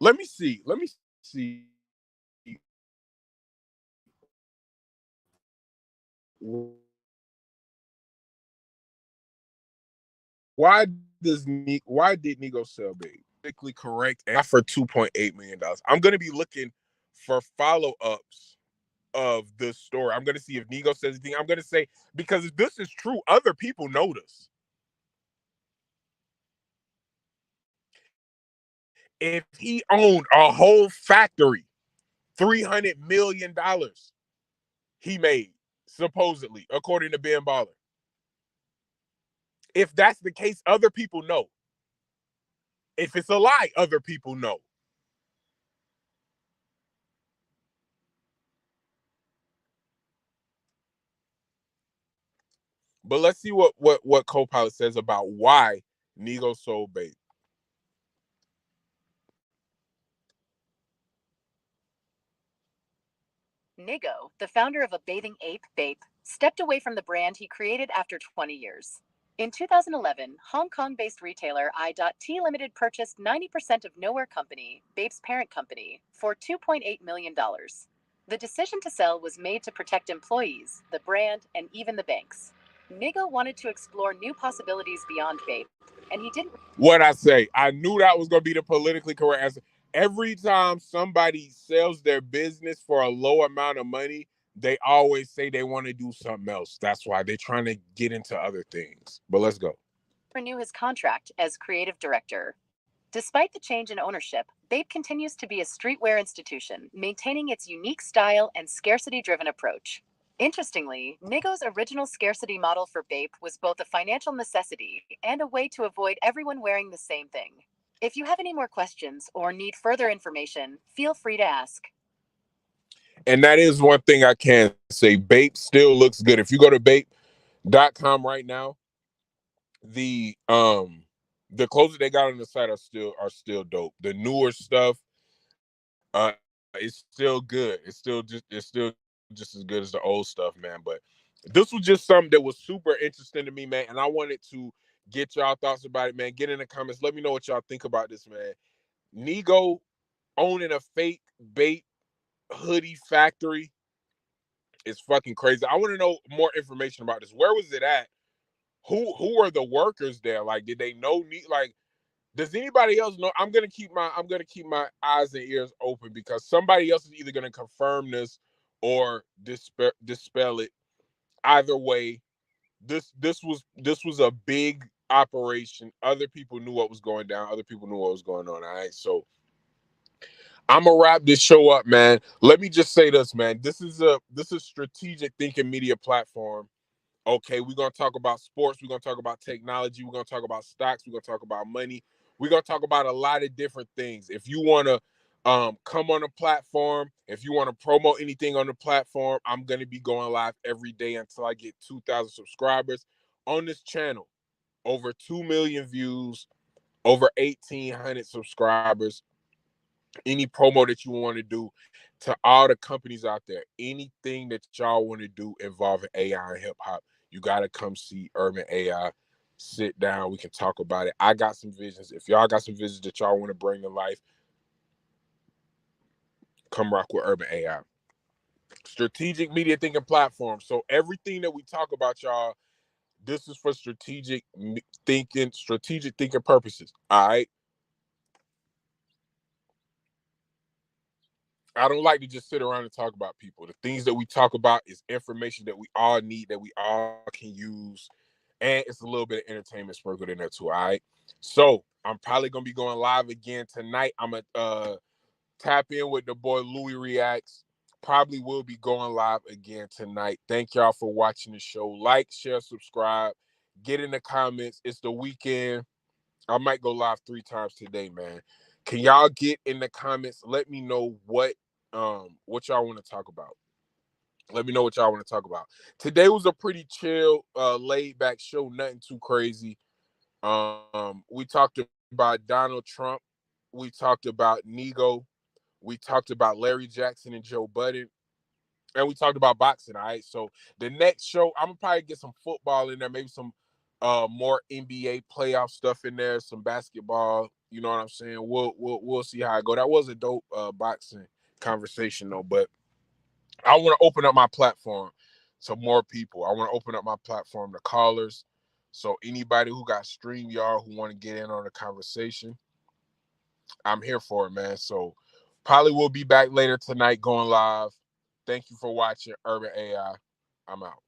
let me see. Let me see. Why why did Nigo sell Bape? Correct. And for $2.8 million. I'm gonna be looking for follow-ups of this story. I'm gonna see if Nigo says anything. I'm gonna say, because if this is true, other people know this. If he owned a whole factory, $300 million he made, supposedly, according to Ben Baller. If that's the case, other people know. If it's a lie, other people know. But let's see what Copilot says about why Nigo sold Bape. Nigo, the founder of a bathing ape, Bape, stepped away from the brand he created after 20 years. In 2011, Hong Kong-based retailer I.T Limited purchased 90% of Nowhere Company, Bape's parent company, for $2.8 million. The decision to sell was made to protect employees, the brand, and even the banks. Nigo wanted to explore new possibilities beyond Bape, and he didn't. What I say, I knew that was going to be the politically correct answer. Every time somebody sells their business for a low amount of money, they always say they want to do something else. That's why they're trying to get into other things. But let's go. Renew his contract as creative director. Despite the change in ownership, Bape continues to be a streetwear institution, maintaining its unique style and scarcity-driven approach. Interestingly, Nigo's original scarcity model for Bape was both a financial necessity and a way to avoid everyone wearing the same thing. If you have any more questions or need further information, feel free to ask. And that is one thing I can say. Bape still looks good. If you go to Bape.com right now, the clothes they got on the site are still dope. The newer stuff, it's still good. It's still just as good as the old stuff, man. But this was just something that was super interesting to me, man. And I wanted to get y'all thoughts about it, man. Get in the comments. Let me know what y'all think about this, man. Nigo owning a fake Bape hoodie factory is fucking crazy. I want to know more information about this. Where was it at? Who are the workers there? Like, did they know me? Like, does anybody else know? I'm gonna keep my eyes and ears open because somebody else is either gonna confirm this or dispel it. Either way, this was a big operation. Other people knew what was going down. Other people knew what was going on. All right, so I'm gonna wrap this show up, man. Let me just say this, man. This is strategic thinking media platform. Okay, we're gonna talk about sports, we're gonna talk about technology, we're gonna talk about stocks, we're gonna talk about money, we're gonna talk about a lot of different things. If you wanna come on a platform, if you want to promote anything on the platform, I'm gonna be going live every day until I get 2,000 subscribers on this channel. Over 2 million views, over 1,800 subscribers. Any promo that you want to do to all the companies out there, anything that y'all want to do involving AI and hip hop, you got to come see Urban AI. Sit down, we can talk about it. I got some visions. If y'all got some visions that y'all want to bring to life, come rock with Urban AI. Strategic media thinking platform. So everything that we talk about, y'all, this is for strategic thinking purposes. All right. I don't like to just sit around and talk about people. The things that we talk about is information that we all need, that we all can use, and it's a little bit of entertainment sprinkled in there too. All right. So I'm probably gonna be going live again tonight. I'm gonna tap in with the boy Louis Reacts. Probably will be going live again tonight. Thank y'all for watching the show. Like, share, subscribe. Get in the comments. It's the weekend. I might go live 3 times today, man. Can y'all get in the comments? Let me know what y'all want to talk about. Let me know what y'all want to talk about. Today was a pretty chill, laid back show, nothing too crazy. We talked about Donald Trump. We talked about Nigo. We talked about Larry Jackson and Joe Budden. And we talked about boxing. All right. So the next show, I'm gonna probably get some football in there, maybe some more NBA playoff stuff in there, some basketball. You know what I'm saying? We'll see how I go. That was a dope boxing conversation though, but I want to open up my platform to more people. I want to open up my platform to callers. So anybody who got StreamYard who want to get in on the conversation, I'm here for it, man. So probably we'll be back later tonight going live. Thank you for watching Urban AI. I'm out.